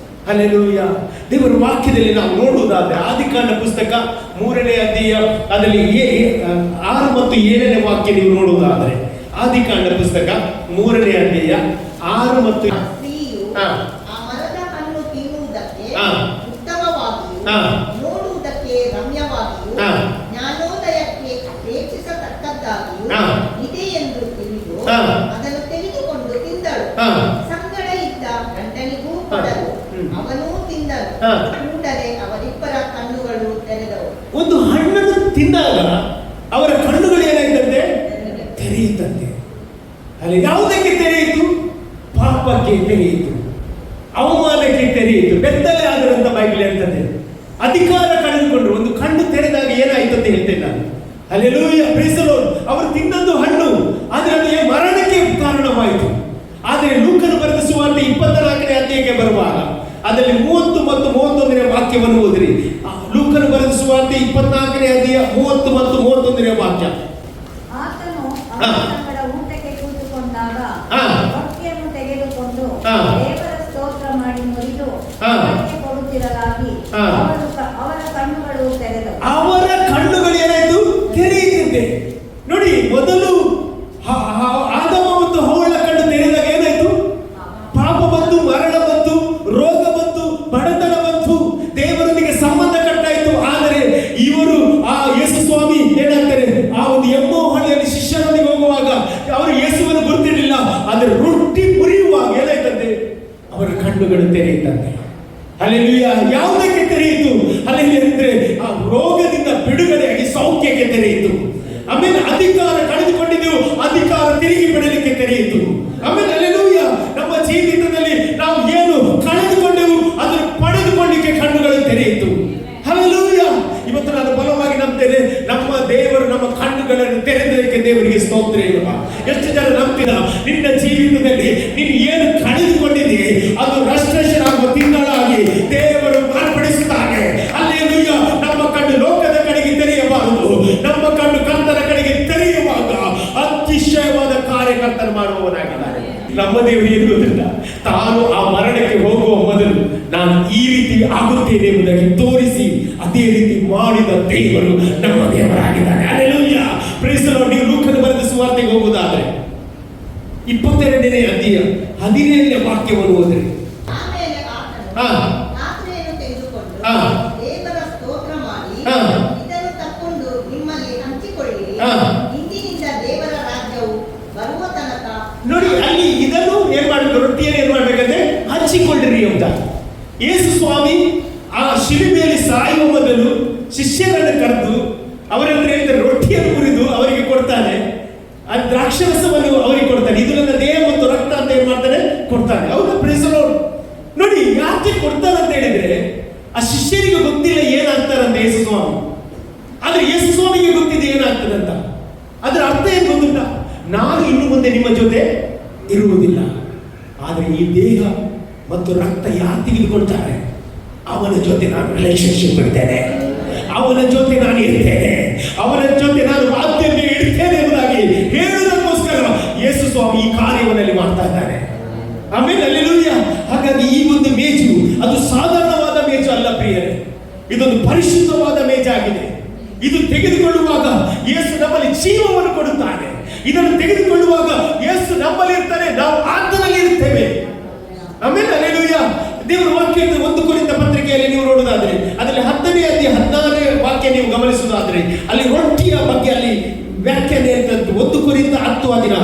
ಹಲ್ಲೆಲೂಯ. ದೇವರ ವಾಕ್ಯದಲ್ಲಿ ನಾವು ನೋಡುವುದಾದ್ರೆ ಆದಿಕಾಂಡ ಪುಸ್ತಕ 3ನೇ ಅಧ್ಯಾಯ ಅದರಲ್ಲಿ 6 ಮತ್ತು 7ನೇ ವಾಕ್ಯ ನೀವು ನೋಡುವುದಾದ್ರೆ ಆದಿಕಾಂಡ ಪುಸ್ತಕ 3ನೇ ಅಧ್ಯಾಯ 6 ಮತ್ತು ಸ್ತ್ರೀಯು ಹಾ. ಆ ಮರದ ಹಣ್ಣು ತಿನ್ನುವುದಕ್ಕೆ ಹಾ. ಉತ್ತಮವಾಗಿಯೂ ಹಾ. ನೋಡುವುದಕ್ಕೆ ರಮ್ಯವಾಗಿಯೂ ಹಾ. ಜ್ಞಾನೋದಯಕ್ಕೆ ಅಪೇಕ್ಷಿಸತಕ್ಕದ್ದಾಗಿಯೂ ಹಾ. ಇದೆ ಎಂದು ತಿಳಿದು ಹಾ. ಅದನ್ನು ತೆಗೆದುಕೊಂಡು ತಿಂದಳು. ಹಾ. ಸಂಗಡ ಇದ್ದ ಗಂಡನಿಗೂ ಕೊಡಲು ಅವನೂ ತಿಂದನು. ಹಾ. ಕೂಡಲೇ ಅವರಿಬ್ಬರ ಕಣ್ಣುಗಳು ತೆರೆದವು. ಒಂದು ಹಣ್ಣನ್ನು ತಿಂದಾಗ ಅವರ ಕಣ್ಣುಗಳು ಏನಾಯ್ತಂತೆ? ತೆರೆಯುತ್ತಂತೆ. ಅಲ್ಲಿ ಯಾವುದಕ್ಕೆ ತೆರೆಯಿತು? ಪಾಪಕ್ಕೆ ತೆರೆಯಿತು, ಅವಮಾನಕ್ಕೆ ತೆರೆಯಿತು, ಬೆತ್ತಲೆ ಆದರು ಅಂತ ಬೈಬಲ್ ಹೇಳ್ತದೆ. ಅಧಿಕಾರ ಕಳೆದುಕೊಂಡ್ರು. ಒಂದು ಕಣ್ಣು ತೆರೆದಾಗ ಏನಾಯ್ತು ಅಂತ ಹೇಳ್ತೇನೆ ನಾನು. Hallelujah, praise the lord. ಅವರು ತಿನ್ನದ್ದು ಹಣ್ಣು, ಆದರೆ ಅದು ಮರಣಕ್ಕೆ ಕಾರಣವಾಯಿತು. ಆದರೆ ಲೂಕನು ಬರೆದ ಸುವಾರ್ತೆ 24ನೇ ಅಧ್ಯಾಯಕ್ಕೆ ಬರುವಾಗ ಅದರಲ್ಲಿ 30 ಮತ್ತು 31ನೇ ವಾಕ್ಯವನ್ನು ಓದಿರಿ. ಲೂಕನು ಬರೆದ ಸುವಾರ್ತೆ 24ನೇ ಅಧ್ಯಾಯ 30 ಮತ್ತು 31ನೇ ವಾಕ್ಯ. ಆತನು ಹಾ. ಅವರ ಸಂಗಡ ಊಟಕ್ಕೆ ಕೂತುಕೊಂಡಾಗ ಹಾ. ರೊಟ್ಟಿಯನ್ನು ತೆಗೆದುಕೊಂಡು ಹಾ. ದೇವರ ಸ್ತೋತ್ರ ಮಾಡಿ ಮುರಿದು ಹಾ. ಅವರಿಗೆ ಕೊಡುತ್ತಿರಲಾಗಿ ಹಾ. ಅವರ ಕಣ್ಣುಗಳು ತೆರೆದವು. ಅವರ ಕಣ್ಣುಗಳು ಏನಾಯ್ತು? ತೆರೆಯುತ್ತಿದೆ. ನೋಡಿ, ಮೊದಲು ಆದಮ ಮತ್ತು ಹವ್ವಳ ಕಣ್ಣು ತೆರೆದಾಗ ಏನಾಯ್ತು? ಪಾಪ ಬಂತು, ಮರಣ ಬಂತು, ರೋಗ ಬಂತು, ಬಡತನ ಬಂತು, ದೇವರೊಂದಿಗೆ ಸಂಬಂಧ ಕಟ್ಟಾಯಿತು. ಆದರೆ ಇವರು ಆ ಯೇಸು ಸ್ವಾಮಿ ಏನಾಗ್ತಾರೆ, ಆ ಒಂದು ಎಮ್ಮೋ ಹಳ್ಳಿಯಲ್ಲಿ ಶಿಷ್ಯರೊಂದಿಗೆ ಹೋಗುವಾಗ ಅವರು ಯೇಸುವನ್ನು ಗುರುತಿರಲಿಲ್ಲ. ಆದರೆ ರೊಟ್ಟಿ ಮುರಿಯುವಾಗ ಏನಾಯ್ತಂತೆ? ಅವರ ಕಣ್ಣುಗಳು ತೆರೆಯುತ್ತಂತೆ. ಹಲ್ಲೆಲೂಯಾ. ಯಾವುದಕ್ಕೆ ತೆರೆಯಿತು? ಹಲ್ಲೆಲೂಯಾ ಅಂದ್ರೆ ಆ ರೋಗದಿಂದ ಬಿಡುಗಡೆಯಾಗಿ ಸೌಖ್ಯಕ್ಕೆ ತೆರೆಯಿತು. ಆಮೇಲೆ ಅಧಿಕಾರ ಕಳೆದುಕೊಂಡಿದ್ದೆವು, ಅಧಿಕಾರ ತಿರುಗಿ ಪಡೆಯಲಿಕ್ಕೆ ತೆರೆಯಿತು. ಆಮೇಲೆ ಹಲ್ಲೆಲೂಯಾ, ನಮ್ಮ ಜೀವಿತದಲ್ಲಿ ನಾವು ಏನು ಕಳೆದುಕೊಂಡೆವು ಅದನ್ನು ಪಡೆದುಕೊಳ್ಳಿಕ್ಕೆ ಕಣ್ಣುಗಳು ತೆರೆಯಿತು. ಹಲ್ಲೆಲೂಯಾ. ಇವತ್ತು ನಾನು ಬಲವಾಗಿ ನಂಬ್ತೇನೆ, ನಮ್ಮ ದೇವರು ನಮ್ಮ ಕಣ್ಣುಗಳನ್ನು ತೆರೆದಕ್ಕೆ ದೇವರಿಗೆ ಸ್ತೋತ್ರ ಇರುವ. ಎಷ್ಟು ಜನ ನಂಬ್ತೀರಾ? ನಿನ್ನ ಜೀವಿತದಲ್ಲಿ ನೀನು ಏನು ಕಳೆದುಕೊಂಡಿದ್ದೀರಿ ಅದು ರೆಸ್ಟೋರೇಷನ್ ಆಗುವ ತಿಂಗಳಾಗಿ ದೇವರು ಮಾರ್ಪಡಿಸುತ್ತಾನೆ. ಹಲ್ಲೆಲೂಯಾ. ನಮ್ಮ ಕಣ್ಣು ಲೋಕದ ಕಡೆಗೆ ತೆರೆಯಬಾರದು, ನಮ್ಮ ಕಣ್ಣು ಕರ್ತನ ಕಡೆಗೆ ತೆರೆಯುವಾಗ ಅತಿಶಯವಾದ ಕಾರ್ಯಕರ್ತನ ಮಾಡುವವನಾಗಿದ್ದಾನೆ. ನಮ್ಮ ದೇವರು ಏನು ಗೊತ್ತಿಲ್ಲ, ತಾನು ಆ ಮರಣಕ್ಕೆ ಹೋಗುವ ಮೊದಲು ನಾನು ಈ ರೀತಿ ಆಗುತ್ತೇನೆ ಎಂಬುದಾಗಿ ತೋರಿಸಿ ಅದೇ ರೀತಿ ಮಾಡಿದ ದೇವರು ನಮ್ಮ ದೇವರಾಗಿದ್ದಾನೆ. Hallelujah, praise the lord. ನೀವು ಲೂಕನು ಬರೆದ ಸುವಾರ್ತೆಗೆ ಹೋಗುವುದಾದ್ರೆ 22ನೇ ಅಧ್ಯಾಯ 17ನೇ ವಾಕ್ಯವನ್ನು ಓದಿರಿ. ಆಮೇಲೆ ಆತನು ಹಾ. ಪಾತ್ರೆಯನ್ನು ತೆಗೆದುಕೊಂಡು ಹಾ. ದೇವರ ಸ್ತೋತ್ರ ಮಾಡಿ ಹಾ. ಇದನ್ನು ತಕ್ಕೊಂಡು ನಿಮ್ಮಲ್ಲಿ ಹಂಚಿಕೊಳ್ಳಿರಿ. ಹಾ. ಇಂದಿನಿಂದ ದೇವರ ರಾಜ್ಯವು ಬರುವ ತನಕ. ನೋಡಿ, ಅಲ್ಲಿ ಇದನ್ನು ಏನ್ ಮಾಡಬೇಕು? ರೊಟ್ಟಿಯನ್ನು ಏನ್ ಮಾಡ್ಬೇಕಂದ್ರೆ ಹಂಚಿಕೊಳ್ಳಿರಿ ಅಂತ. ಯೇಸು ಸ್ವಾಮಿ ಆ ಶಿಲುಬೆಯಲ್ಲಿ ಸಾಯುವ ಮೊದಲು ಶಿಷ್ಯರನ್ನು ಕರೆದು ಅವರಂದ್ರೆ ಹೇಳಿದ್ರೆ ರೊಟ್ಟಿಯನ್ನು ಮುರಿದು ಅವರಿಗೆ ಕೊಡ್ತಾನೆ, ಆ ದ್ರಾಕ್ಷರಸವನ್ನು ಅವರಿಗೆ ಕೊಡ್ತಾನೆ. ಇದು ನನ್ನ ದೇಹ ಮತ್ತು ರಕ್ತ ಅಂತ ಏನ್ ಮಾಡ್ತಾನೆ? ಕೊಡ್ತಾನೆ. ಹೌದಾ? Praise the lord. ನೋಡಿ, ಯಾಕೆ ಕೊಡ್ತಾನೆ ಅಂತ ಹೇಳಿದ್ರೆ ಆ ಶಿಷ್ಯರಿಗೆ ಗೊತ್ತಿಲ್ಲ ಏನಾಗ್ತಾರಂತ ಯೇಸು ಸ್ವಾಮಿ, ಆದ್ರೆ ಯೇಸು ಸ್ವಾಮಿಗೆ ಗೊತ್ತಿದೆ ಏನಾಗ್ತದಂತ. ಅದರ ಅರ್ಥ ಏನು ಗೊತ್ತುಂಟ? ನಾನು ಇನ್ನು ಮುಂದೆ ನಿಮ್ಮ ಜೊತೆ ಇರುವುದಿಲ್ಲ, ಆದರೆ ಈ ದೇಹ ಮತ್ತು ರಕ್ತ ಯಾರು ತೆಗೆದುಕೊಳ್ತಾರೆ ಅವನ ಜೊತೆ ನಾನು ರಿಲೇಶನ್ಶಿಪ್ ಇಡ್ತೇನೆ, ಅವನ ಜೊತೆ ನಾನು ಇರ್ತೇನೆ, ಅವನ ಜೊತೆ ನಾನು ಆದ್ಯತೆ ಇಡ್ತೇನೆ ಎಂಬುದಾಗಿ ಹೇಳುವುದಕ್ಕೋಸ್ಕರ ಯೇಸು ಸ್ವಾಮಿ ಈ ಕಾರ್ಯವನ್ನಲ್ಲಿ ಮಾಡ್ತಾ ಇದ್ದಾನೆ. ಆಮೇಲೆ ಹಲ್ಲೆಲೂಯಾ. ಹಾಗಾಗಿ ಈ ಒಂದು ಮೇಜು ಅದು ಸಾಧಾರಣವಾದ ಮೇಜು ಅಲ್ಲ ಪ್ರಿಯರೇ, ಇದೊಂದು ಪರಿಶುದ್ಧವಾದ ಮೇಜಾಗಿದೆ. ಇದು ತೆಗೆದುಕೊಳ್ಳುವಾಗ ಯೇಸು ನಮ್ಮಲ್ಲಿ ಜೀವವನ್ನು ಕೊಡುತ್ತಾನೆ. ಇದನ್ನು ತೆಗೆದುಕೊಳ್ಳುವಾಗ ಯೇಸು ನಮ್ಮಲ್ಲಿ ಇರ್ತಾನೆ, ನಾವು ಆತನಲ್ಲಿ ಇರ್ತೇವೆ. ಆಮೇಲೆ ಹಲ್ಲೆಲೂಯಾ. ದೇವರ ವಾಕ್ಯ 1 ಕೊರಿಂಥ ಪತ್ರಿಕೆಯಲ್ಲಿ ನೀವು ನೋಡುವುದಾದ್ರೆ ಅದರಲ್ಲಿ 10ನೇ ಅಧ್ಯಾಯ 16ನೇ ವಾಕ್ಯ ನೀವು ಗಮನಿಸುವುದಾದ್ರೆ ಅಲ್ಲಿ ರೊಟ್ಟಿಯ ಬಗ್ಗೆ ಅಲ್ಲಿ ವ್ಯಾಖ್ಯಾನ ಇರ್ತದ್ದು. 1 ಕೊರಿಂಥ 10:16.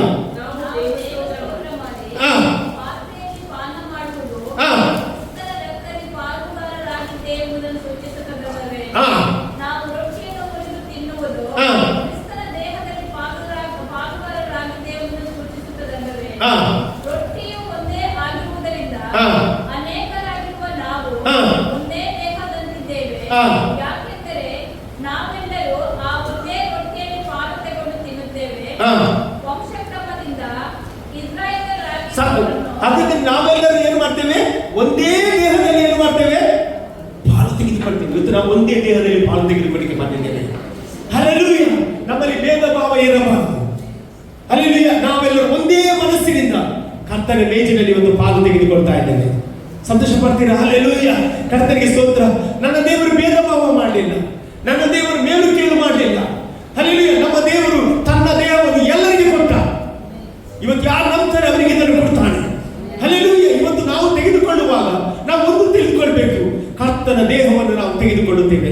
ರೊಟ್ಟಿಯು ಒಂದೇ ಆಗಿರುವುದರಿಂದ ಅನೇಕರಾಗಿರುವ ನಾವು ಒಂದೇ ದೇಹದಂತಿದ್ದೇವೆ. ಯಾಕೆಂದರೆ ನಾವೆಲ್ಲರೂ ಆ ಒಂದೇ ರೊಟ್ಟಿಯಲ್ಲಿ ಪಾಲು ತೆಗೆದು ತಿನ್ನುತ್ತೇವೆ. ವಂಶಕ್ರಮದಿಂದ ಅದಕ್ಕೆ ನಾವೆಲ್ಲರೂ ಏನು ಮಾಡ್ತೇವೆ? ಒಂದೇ ದೇಹದಲ್ಲಿ ಏನು ಮಾಡ್ತೇವೆ? ಪಾಲು ತೆಗೆದುಕೊಳ್ತೇವೆ. ಇವತ್ತು ನಾವು ಒಂದೇ ದೇಹದಲ್ಲಿ ಪಾಲು ತೆಗೆದುಕೊಳ್ಳಿಕ್ಕೆ ಬಂದಿದ್ದೇವೆ. ಹಲ್ಲೆಲೂಯಾ. ನಮ್ಮಲ್ಲಿ ಭೇದ ಭಾವ ಇರಬಾರದು. ಹಲ್ಲೆಲೂಯಾ. ನಾವೆಲ್ಲರೂ ಒಂದೇ ಮನಸ್ಸಿನಿಂದ ಕರ್ತನ ಮೇಜಿನಲ್ಲಿ ಒಂದು ಪಾಲು ತೆಗೆದುಕೊಳ್ತಾ ಇದ್ದೇವೆ. ಸಂತೋಷ ಪಡ್ತೀರಾ? ಹಲ್ಲೆಲೂಯ, ಕರ್ತನಿಗೆ ಸ್ತೋತ್ರ. ನನ್ನ ದೇವರು ಭೇದ ಭಾವ ಮಾಡಲಿಲ್ಲ, ನನ್ನ ದೇವರು ಮೇಲು ಕೀಳು ಮಾಡಲಿಲ್ಲ. ಹಲ್ಲೆಲೂಯ, ನಮ್ಮ ದೇವರು ತನ್ನ ದೇಹವನ್ನು ಎಲ್ಲರಿಗೂ ಕೊಟ್ಟ. ಇವತ್ತು ಯಾರು ನಂಬ್ತಾರೆ ಅವರಿಗೆ ಇದನ್ನು ಕೊಡ್ತಾನೆ. ಹಲ್ಲೆಲೂಯ, ಇವತ್ತು ನಾವು ತೆಗೆದುಕೊಳ್ಳುವಾಗ ನಾವು ಒಂದು ತಿಳಿದುಕೊಳ್ಬೇಕು, ಕರ್ತನ ದೇಹವನ್ನು ನಾವು ತೆಗೆದುಕೊಳ್ಳುತ್ತೇವೆ.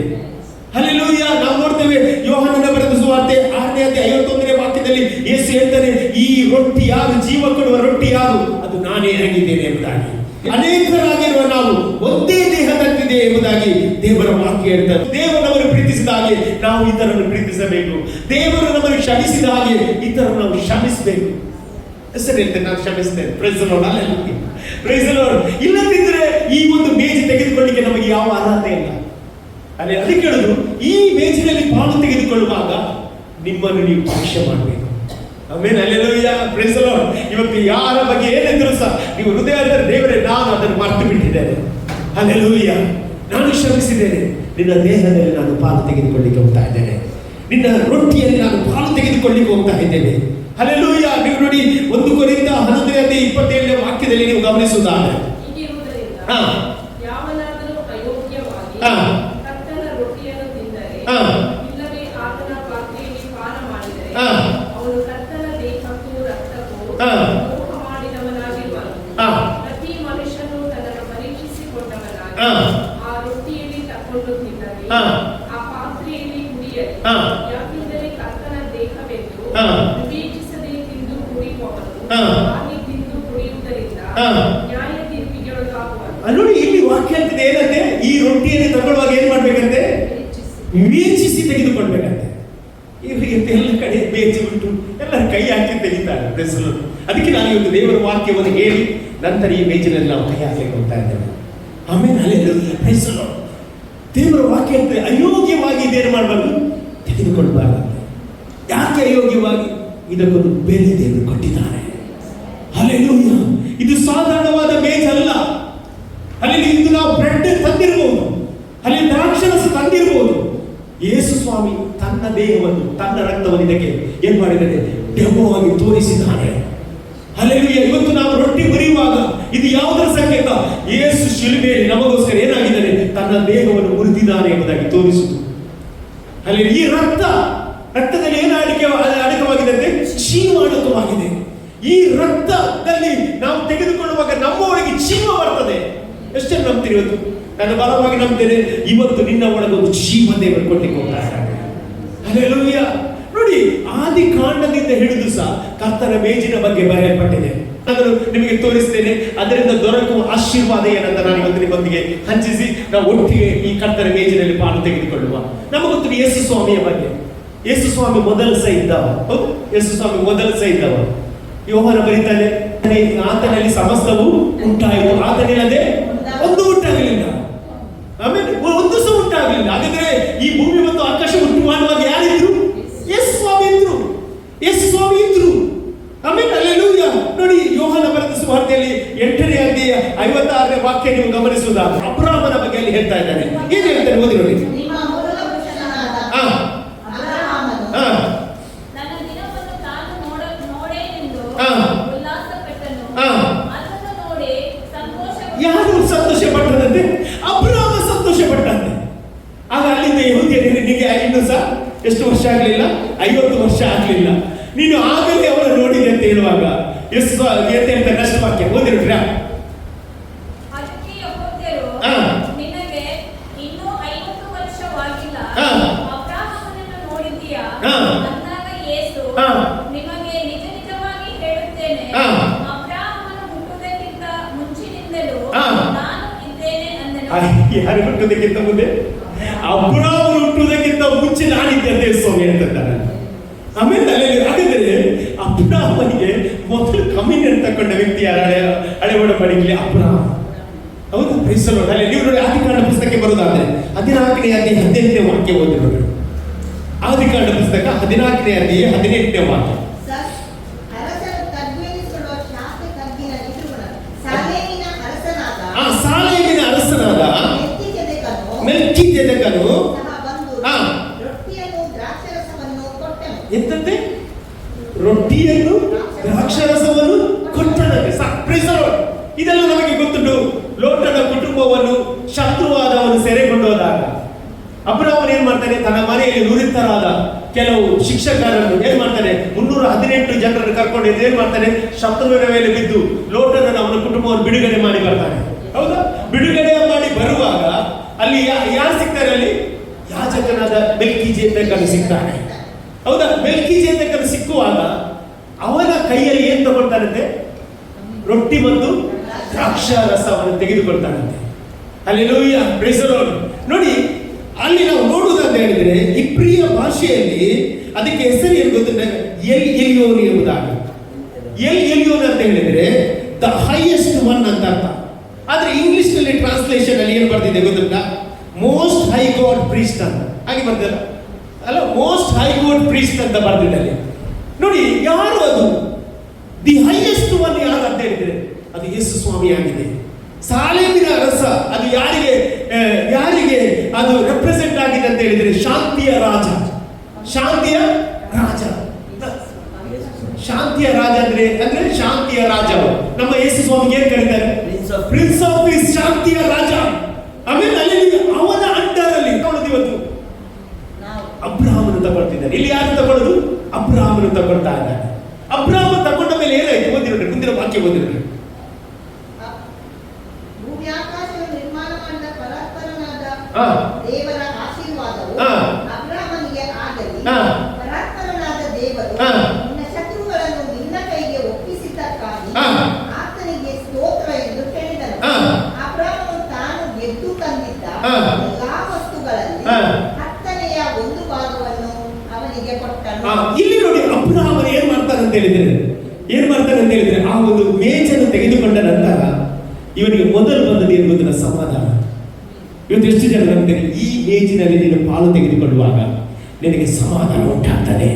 ಹಲ್ಲೆಲೂಯ, ನಾವು ನೋಡ್ತೇವೆ ಯೋಹಾನನ ಬರೆದ ಸುವಾರ್ತೆ 6ನೇ ಅಧ್ಯಾಯ 51ನೇ ವಾಕ್ಯದಲ್ಲಿ ಯೇಸು ಹೇಳ್ತಾನೆ, ಈ ರೊಟ್ಟಿ ಯಾರು, ಜೀವ ಕೊಡುವ ರೊಟ್ಟಿ ಯಾರು, ಅದು ನಾನೇ ಆಗಿದ್ದೇನೆ ಎಂಬುದಾಗಿ. ಅನೇಕರಾಗಿರುವ ನಾವು ಒಂದೇ ದೇಹದಂತಿದೆ ಎಂಬುದಾಗಿ ದೇವರ ವಾಕ್ಯ ಹೇಳ್ತಾರೆ. ದೇವರು ನಮ್ಮನ್ನು ಪ್ರೀತಿಸಿದ ಹಾಗೆ ನಾವು ಇತರನ್ನು ಪ್ರೀತಿಸಬೇಕು. ದೇವರು ನಮ್ಮನ್ನು ಕ್ಷಮಿಸಿದ ಹಾಗೆ ಇತರನ್ನು ನಾವು ಕ್ಷಮಿಸಬೇಕು. ಹೆಸರು ಹೇಳ್ತೇನೆ, ನಾನು ಕ್ಷಮಿಸ್ತೇನೆ. Praise the lord, hallelujah, praise the lord. ಇಲ್ಲದಿದ್ದರೆ ಈ ಒಂದು ಮೇಜು ತೆಗೆದುಕೊಳ್ಳಿಕ್ಕೆ ನಮಗೆ ಯಾವ ಅರ್ಹತೆ ಇಲ್ಲ. ಅದಕ್ಕೆ ಹೇಳುದು, ಈ ಮೇಜಿನಲ್ಲಿ ಪಾಲು ತೆಗೆದುಕೊಳ್ಳುವಾಗ ನಿಮ್ಮನ್ನು ನೀವು ಪರೀಕ್ಷೆ ಮಾಡಬೇಕು. Amen, hallelujah, praise the lord. ಇವತ್ತು ಯಾರ ಬಗ್ಗೆ ಏನೆಂದರೂ ಸಹ ನೀವು ಹೃದಯ ಅಂದರೆ, ದೇವರೇ ನಾನು ಅದನ್ನು ಮರೆತು ಬಿಟ್ಟಿದ್ದೇನೆ, ಹಲ್ಲೆಲೂಯಾ, ನಾನು ಶ್ರಮಿಸಿದ್ದೇನೆ, ನಿನ್ನ ದೇಹದಲ್ಲಿ ನಾನು ಪಾಲು ತೆಗೆದುಕೊಳ್ಳಿಕ್ಕೆ ಹೋಗ್ತಾ ಇದ್ದೇನೆ, ನಿನ್ನ ರೊಟ್ಟಿಯಲ್ಲಿ ನಾನು ಪಾಲು ತೆಗೆದುಕೊಳ್ಳಿಕ್ಕೆ ಹೋಗ್ತಾ ಇದ್ದೇನೆ. ಹಲ್ಲೆಲೂಯಾ. ನೀವು ನೋಡಿ 1 ಕೊರಿಂಥ 11ನೇ ಅಧ್ಯಾಯ 27ನೇ ವಾಕ್ಯದಲ್ಲಿ ನೀವು ಗಮನಿಸುವುದಾದರೆ, ಯಾವನಾದರೂ ಅಯೋಗ್ಯವಾಗಿ ಕರ್ತನ ರೊಟ್ಟಿಯನ್ನು ತಿಂದರೆ ಇಲ್ಲವೇ ಆತನ ಪಾತ್ರೆಯಲ್ಲಿ ಪಾನ ಮಾಡಿದರೆ ಅವನು ಕರ್ತನ ದೇಹಕ್ಕೂ ರಕ್ತಕ್ಕೂ ದ್ರೋಹ ಮಾಡಿದವನಾಗಿರುವನು. ಪ್ರತಿ ಮನುಷ್ಯನು ತನ್ನನ್ನು ಪರೀಕ್ಷಿಸಿಕೊಂಡವನಾಗಿ ಆ ರೊಟ್ಟಿಯಲ್ಲಿ ತಕ್ಕೊಂಡು ತಿನ್ನಲಿ, ಆ ಪಾತ್ರೆಯಲ್ಲಿ ಕುಡಿಯಲಿ. ಯಾಕೆಂದರೆ ಕರ್ತನ ದೇಹವೆಂದು ವಿವೇಚಿಸದೆ ತಿಂದು ಕುಡಿಯುವವನು ಹಾಗೆ ತಿಂದು ಕುಡಿಯುವುದರಿಂದ ನ್ಯಾಯ ತೀರ್ಪಿಗೆ ಒಳಗಾಗುವನು. ನೋಡಿ, ಇಲ್ಲಿ ವಾಕ್ಯ ಆಗ್ತದೆ ಏನಂತೆ, ಈ ರೊಟ್ಟಿಯನ್ನು ತಗೊಳ್ಳುವಾಗ ಏನ್ ಮಾಡ್ಬೇಕಂತೆ, ವಿವೇಚಿಸಿ ತೆಗೆದುಕೊಳ್ಬೇಕಂತೆ. ಎಲ್ಲ ಕಡೆ ಬೇಚಿ ಬಿಟ್ಟು ಎಲ್ಲರ ಕೈ ಹಾಕಿ ತೆಗಿತಾರೆ. ಅದಕ್ಕೆ ನಾನು ಇವತ್ತು ದೇವರ ವಾಕ್ಯವನ್ನು ಹೇಳಿ ನಂತರ ಈ ಮೇಜಿನಲ್ಲಿ ನಾವು ಕೈ ಹಾಕಲಿಕ್ಕೆ ಹೋಗ್ತಾ ಇದ್ದೇವೆ. ಆಮೇಲೆ ಅಲ್ಲೆಲ್ಲ ದೇವರ ವಾಕ್ಯ ಅಂತ ಅಯೋಗ್ಯವಾಗಿ ಇದೇನು ಮಾಡಬಾರ್ದು, ತೆಗೆದುಕೊಳ್ಬಾರ್ದು. ಯಾಕೆ ಅಯೋಗ್ಯವಾಗಿ? ಇದಕ್ಕೊಂದು ಬೇರೆ ದೇವರು ಕೊಟ್ಟಿದ್ದಾನೆ. ಹಲ್ಲೆಲೂಯಾ, ಇದು ಸಾಧಾರಣವಾದ ಮೇಜಲ್ಲ. ಅಲ್ಲಿ ಇದು ನಾವು ಬ್ರೆಡ್ ತಂದಿರಬಹುದು, ಅಲ್ಲಿ ದ್ರಾಕ್ಷರಸ ತಂದಿರಬಹುದು. ಯೇಸು ಸ್ವಾಮಿ ತನ್ನ ದೇಹವನ್ನು, ತನ್ನ ರಕ್ತವನ್ನು ಇದಕ್ಕೆ ಏನ್ ಮಾಡಿದ್ದಾನೆ, ಡೆಮೋವಾಗಿ ತೋರಿಸಿದ್ದಾನೆ. ಹಲ್ಲೆಲೂಯಾ. ಇವತ್ತು ನಾವು ರೊಟ್ಟಿ ಮುರಿಯುವಾಗ ಇದು ಯಾವುದರ ಸಂಕೇತ? ಯೇಸು ಶಿಲುಬೆಯಲ್ಲಿ ನಮಗೋಸ್ಕರ ಏನಾಗಿದ್ದಾನೆ, ತನ್ನ ದೇಹವನ್ನು ಮುರಿದಿದ್ದಾನೆ ಎಂಬುದಾಗಿ ತೋರಿಸುವುದು. ಅಲ್ಲಿ ಈ ರಕ್ತದಲ್ಲಿ ಏನು ಅಡಕವಾಗಿದೆ? ಜೀವ ಅಡಕವಾಗಿದೆ. ಈ ರಕ್ತದಲ್ಲಿ ನಾವು ತೆಗೆದುಕೊಳ್ಳುವಾಗ ನಮ್ಮೊಳಗೆ ಜೀವ ಬರ್ತದೆ. ಎಷ್ಟನ್ನು ನಂಬ್ತೀರಿ? ಇವತ್ತು ನಾನು ಬಲವಾಗಿ ನಂಬ್ತೇನೆ, ಇವತ್ತು ನಿನ್ನ ಒಳಗೊಂದು ಜೀವ ದೇವರು ಕೊಟ್ಟಿಗೆ ಹೋಗ್ತಾರೆ. ಹಲ್ಲೆಲೂಯಾ. ನೋಡಿ, ಆದಿ ಕಾಂಡದಿಂದ ಹಿಡಿದು ಸಹ ಕರ್ತನ ಮೇಜಿನ ಬಗ್ಗೆ ಬರೆಯಲ್ಪಟ್ಟಿದೆ. ಅದನ್ನು ನಿಮಗೆ ತೋರಿಸ್ತೇನೆ. ಅದರಿಂದ ದೊರಕುವ ಆಶೀರ್ವಾದ ಏನಂತ ನಾನು ಇವತ್ತು ನಿಮ್ಮೊಂದಿಗೆ ಹಂಚಿಸಿ ನಾವು ಒಟ್ಟಿಗೆ ಈ ಕರ್ತನ ಮೇಜಿನಲ್ಲಿ ಪಾಲು ತೆಗೆದುಕೊಳ್ಳುವ. ನಮಗೊತ್ತು ಯೇಸು ಸ್ವಾಮಿಯ ಬಗ್ಗೆ. ಯೇಸು ಸ್ವಾಮಿ ಮೊದಲ ಸಹ ಇದ್ದವ. ಹೌದು, ಯೇಸು ಸ್ವಾಮಿ ಮೊದಲ ಸಹ ಇದ್ದವ. ಯೋಹಾನ ಬರೀತಾನೆ, ಆತನಲ್ಲಿ ಸಮಸ್ತವು ಉಂಟಾಯಿತು, ಆತನಿಲ್ಲದೆ ಒಂದು ಉಂಟಾಗಲಿಲ್ಲ. ಆಮೇಲೆ ಒಂದು ಸಹ ಉಂಟಾಗಲಿಲ್ಲ. ಹಾಗಾದ್ರೆ ಈ ಭೂಮಿ ಮತ್ತು ಆಕಾಶ ಉಂಟು ಮಾಡುವಾಗ ಯಾರಿದ್ರು? ಯೇಸು ಸ್ವಾಮಿ ಇದ್ರು, ಯೇಸು ಸ್ವಾಮಿ ಇದ್ರು. ಆಮೇಲೆ ಹಲ್ಲೆಲೂಯಾ. ನೋಡಿ, ಯೋಹಾನ ಬರೆದ ಸುವಾರ್ತೆಯಲ್ಲಿ 8ನೇ ಅಧ್ಯಾಯ 56ನೇ ವಾಕ್ಯ ನೀವು ಗಮನಿಸುವುದಾದ ಅಬ್ರಹಾಮನ ಬಗ್ಗೆ ಅಲ್ಲಿ ಹೇಳ್ತಾ ಇದ್ದಾನೆ. ಏನು ಹೇಳ್ತಾರೆ ಓದಿ ನೋಡಿ. ಯಾರು ಸಂತೋಷ ಪಟ್ಟದಂತೆ? ಅಬ್ರಹಾಮ ಸಂತೋಷ ಪಟ್ಟಂತೆ. ಆಗ ಅಲ್ಲಿಂದ ಯೆಹೂದ್ಯನಿಗೆ ಇನ್ನೂ ಸಹ ಎಷ್ಟು ವರ್ಷ ಆಗಲಿಲ್ಲ? 50 ವರ್ಷ ಆಗಲಿಲ್ಲ. ನೀನು ಆಗಲೇ ಅವರ ನೋಡಿದೆ ಅಂತ ಹೇಳುವಾಗ ಎಷ್ಟು ಹೇಳ್ತಾರೆ? ಕಷ್ಟ ವಾಕ್ಯ ಓದಿರ್ತೀರಾ? ನಿನಗೆ ಇನ್ನೂ 50 ವರ್ಷವಾಗಿಲ್ಲ, ಅಬ್ರಹಾಮನನ್ನು ನೋಡಿದ್ದೀಯಾ ಅಂದಾಗ ಯೇಸು ನಿಮಗೆ ನಿಜ ನಿಜವಾಗಿ ಹೇಳುತ್ತೇನೆ, ಅಬ್ರಹಾಮನು ಹುಟ್ಟುವುದಕ್ಕಿಂತ ಮುಂಚಿನಿಂದಲೂ ನಾನು ಇದ್ದೇನೆ ಅಂದನು. ಯಾರು ಹುಟ್ಟುವುದಕ್ಕಿಂತ ಮುಂದೆ? ಅಬ್ರಹಾಮನು ಹುಟ್ಟುವುದಕ್ಕಿಂತ ಮುಂಚೆ ನಾನಿದ್ದೆ ಅಂತ ಸ್ವಾಮಿ ಹೇಳ್ತಾರೆ. ಆಮೇಲೆ ಹಾಗಾದ್ರೆ ಅಬ್ರಹಾಮನಿಗೆ ಮೊದಲು ಕಮ್ಯುನಿಯನ್ ತಕೊಂಡ ವ್ಯಕ್ತಿ ಯಾರು? ಹಳೆ ಒಡಂಬಡಿಕೆಯಲ್ಲಿ ಅಬ್ರಹಾಮ. ಹೌದು, ಕ್ರೈಸ್ತರು. ನೀವು ನೋಡಿ, ಆದಿಕಾಂಡ ಪುಸ್ತಕಕ್ಕೆ ಬರೋದಾದ್ರೆ 14ನೇ ಅಧ್ಯಾಯ 18ನೇ ವಾಕ್ಯ ಓದಿ ನೋಡಿ. ಆದಿಕಾಂಡ ಪುಸ್ತಕ 14ನೇ ಅಧ್ಯಾಯ 18ನೇ ವಾಕ್ಯ. ಸಾಲೇಮಿನ ಅರಸನಾದ ಮೆಲ್ಕಿಜೆದೆಕನು ಎಂತಂತೆ? ರೊಟ್ಟಿಯನ್ನು ದ್ರಾಕ್ಷರಸವನ್ನು ಕೊಟ್ಟನಂತೆ. ಇದೆಲ್ಲ ನಮಗೆ ಗೊತ್ತುಂಟು. ಲೋಟ ಅಬ್ರಹಾಮನು ಸೆರೆಗೊಂಡು ಹೋದಾಗ ಅಬ್ರಹಾಮನು ಏನ್ ಮಾಡ್ತಾನೆ, ತನ್ನ ಮನೆಯಲ್ಲಿ ನುರಿತರಾದ ಕೆಲವು ಶಿಕ್ಷಕರನ್ನು ಏನ್ ಮಾಡ್ತಾನೆ, 318 ಜನರನ್ನು ಕರ್ಕೊಂಡು ಏನ್ ಮಾಡ್ತಾನೆ, ಶತ್ರುವಿನ ಮೇಲೆ ಬಿದ್ದು ಲೋಟನನ್ನು ಅವನ ಕುಟುಂಬವನ್ನು ಬಿಡುಗಡೆ ಮಾಡಿ ಬರ್ತಾನೆ. ಹೌದಾ? ಬಿಡುಗಡೆ ಮಾಡಿ ಬರುವಾಗ ಅಲ್ಲಿ ಯಾರು ಸಿಗ್ತಾರೆ? ಅಲ್ಲಿ ಯಾಜಕನಾದ ಮೆಲ್ಕಿಜೆದೇಕನು ಸಿಗ್ತಾನೆ. ಹೌದಾ? ಮೆಲ್ಕಿಜೆದೇಕನು ಸಿಕ್ಕುವಾಗ ಅವನ ಕೈಯಲ್ಲಿ ಏನ್ ತಗೊಳ್ತಾನಂತೆ? ರೊಟ್ಟಿ ಮತ್ತು ದ್ರಾಕ್ಷಾರಸವನ್ನು ತೆಗೆದುಕೊಳ್ತಾನಂತೆ. Hallelujah, praise the lord. ನೋಡಿ, ಅಲ್ಲಿ ನಾವು ನೋಡುವುದಂತ ಹೇಳಿದ್ರೆ ಇಬ್ರಿಯ ಭಾಷೆಯಲ್ಲಿ ಅದಕ್ಕೆ ಹೆಸರು ಏನು ಗೊತ್ತಿಲ್ಲ, ಎಲ್ ಎಲಿಯೋನ್ ಎಂಬುದಾಗಿ. ಎಲ್ ಎಲಿಯೋನ್ ಅಂತ ಹೇಳಿದ್ರೆ ದ ಹೈಯೆಸ್ಟ್ ಒನ್ ಅಂತ ಅರ್ಥ. ಆದ್ರೆ ಇಂಗ್ಲಿಷ್ ನಲ್ಲಿ ಟ್ರಾನ್ಸ್ಲೇಷನ್ ಅಲ್ಲಿ ಏನು ಬರ್ತಿದೆ ಗೊತ್ತಿಲ್ಲ, ಮೋಸ್ಟ್ ಹೈ ಗಾಡ್ ಪ್ರೀಸ್ಟ್ ಅಂತ. ಹಾಗೆ ಬರ್ತಿಲ್ಲ ಅಲ್ಲ, ಮೋಸ್ಟ್ ಹೈ ಗಾಡ್ ಪ್ರೀಸ್ಟ್ ಅಂತ ಬರ್ತಿದೆ ಅಲ್ಲಿ. ನೋಡಿ, ಯಾರು ಅದು ದಿ ಹೈಯೆಸ್ಟ್ ಒನ್ ಯಾರು ಅಂತ ಹೇಳಿದ್ರೆ ಅದು ಯೇಸು ಸ್ವಾಮಿ ಆಗಿದೆ. ಸಾಲೇಮಿನ ಅರಸ ಅದು ಯಾರಿಗೆ ಅದು ರೆಪ್ರೆಸೆಂಟ್ ಆಗಿದೆ ಅಂತ ಹೇಳಿದ್ರೆ ಶಾಂತಿಯ ರಾಜ. ಶಾಂತಿಯ ರಾಜ, ಶಾಂತಿಯ ರಾಜ ಅಂದ್ರೆ ಶಾಂತಿಯ ರಾಜ. ನಮ್ಮ ಯೇಸು ಸ್ವಾಮಿಗೆ ಏನ್ ಕರೀತಾರೆ? ಪ್ರಿನ್ಸ್ ಆಫ್ ಪೀಸ್, ಶಾಂತಿಯ ರಾಜ. ಆಮೇಲೆ ಅಲ್ಲಿ ಅವನ ಅಂಡರ್ ಅಲ್ಲಿ ತಗೊಳ್ಳೋದು ಇವತ್ತು ಅಬ್ರಹಾಮನು ತಗೊಳ್ತಿದ್ದಾರೆ. ಇಲ್ಲಿ ಯಾರು ತಗೊಳ್ಳೋದು? ಅಬ್ರಹಾಮನು ತಗೊಳ್ತಾ ಇದ್ದಾರೆ. ಅಬ್ರಹಾಮ ತಗೊಂಡ ಮೇಲೆ ಏನಾಯ್ತು? ಓದಿರೋಣ, ಮುಂದಿನ ವಾಕ್ಯ ಓದಿರೋಣ. ದೇವರ ಆಶೀರ್ವಾದವು ಅಬ್ರಹಾಮನಿಗೆ ಆಗಲಿ. ಪರಾತ್ಪರನಾದ ದೇವರು ನಿನ್ನ ಶತ್ರುಗಳನ್ನು ನಿನ್ನ ಕೈಗೆ ಒಪ್ಪಿಸಿದ್ದಕ್ಕಾಗಿ ಆತನಿಗೆ ಸ್ತೋತ್ರ ಎಂದು ಹೇಳಿದನು. ಅಬ್ರಹಾಮನು ತಾನು ಗೆದ್ದು ತಂದಿದ್ದ ಎಲ್ಲಾ ವಸ್ತುಗಳಲ್ಲಿ 10ನೇ 1 ಭಾಗವನ್ನು ಅವನಿಗೆ ಕೊಟ್ಟನು. ಇಲ್ಲಿ ನೋಡಿ, ಅಬ್ರಹಾಮನು ಏನ್ ಮಾಡ್ತಾನೆ ಅಂತ ಹೇಳಿದ್ರೆ ಆ ಒಂದು ಮೇಜನ್ನು ತೆಗೆದುಕೊಂಡ ನಂತರ ಇವನಿಗೆ ಮೊದಲು ಬಂದದ್ದು ಏನು ಗೊತ್ತಿಲ್ಲ? ಸಮಾಧಾನ. ಇವತ್ತು ಎಷ್ಟು ಜನ ನಂಬ್ತಾರೆ, ಈ ಮೇಜಿನಲ್ಲಿ ನೀನು ಪಾಲು ತೆಗೆದುಕೊಳ್ಳುವಾಗ ನಿನಗೆ ಸಮಾಧಾನ ಉಂಟಾಗ್ತದೆ.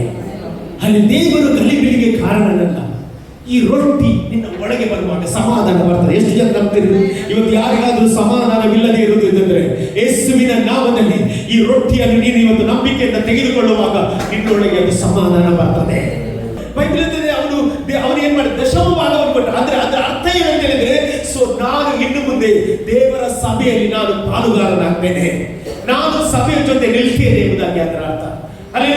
ಅಲ್ಲಿ ದೇವರು ಗಲಿಬಿಲಿಗೆ ಕಾರಣನಲ್ಲ, ಈ ರೊಟ್ಟಿ ನಿನ್ನ ಒಳಗೆ ಬರುವಾಗ ಸಮಾಧಾನ ಬರ್ತದೆ. ಎಷ್ಟು ಜನ ನಂಬ್ತೀರಿ? ಇವತ್ತು ಯಾರಿಗಾದ್ರೂ ಸಮಾಧಾನವಿಲ್ಲದೆ ಇರುವುದು ಇದ್ದರೆ ಯೇಸುವಿನ ನಾಮದಲ್ಲಿ ಈ ರೊಟ್ಟಿಯನ್ನು ನೀನು ಇವತ್ತು ನಂಬಿಕೆಯಿಂದ ತೆಗೆದುಕೊಳ್ಳುವಾಗ ನಿನ್ನೊಳಗೆ ಅದು ಸಮಾಧಾನ ಬರ್ತದೆ. ಬೈಬಲ್ ಹೇಳ್ತದೆ, ಅವನು ಏನ್ ಮಾಡಿದ? ದಶಮ ಭಾಗವನ್ನು ಕೊಟ್ಟ. ಆದ್ರೆ ಅದರ ಅರ್ಥ ಏನಂತ ಹೇಳಿದ್ರೆ, ನಾನು ಇನ್ನು ಮುಂದೆ ದೇವರ ಸಭೆಯಲ್ಲಿ ನಾನು ಪಾಲುಗಾರನಾಗ್ತೇನೆ, ನಾನು ಸಭೆಯ ಜೊತೆ ನಿಲ್ತೇನೆ ಎಂಬುದಾಗಿ ಅದರ ಅರ್ಥ. ಅಲ್ಲಿ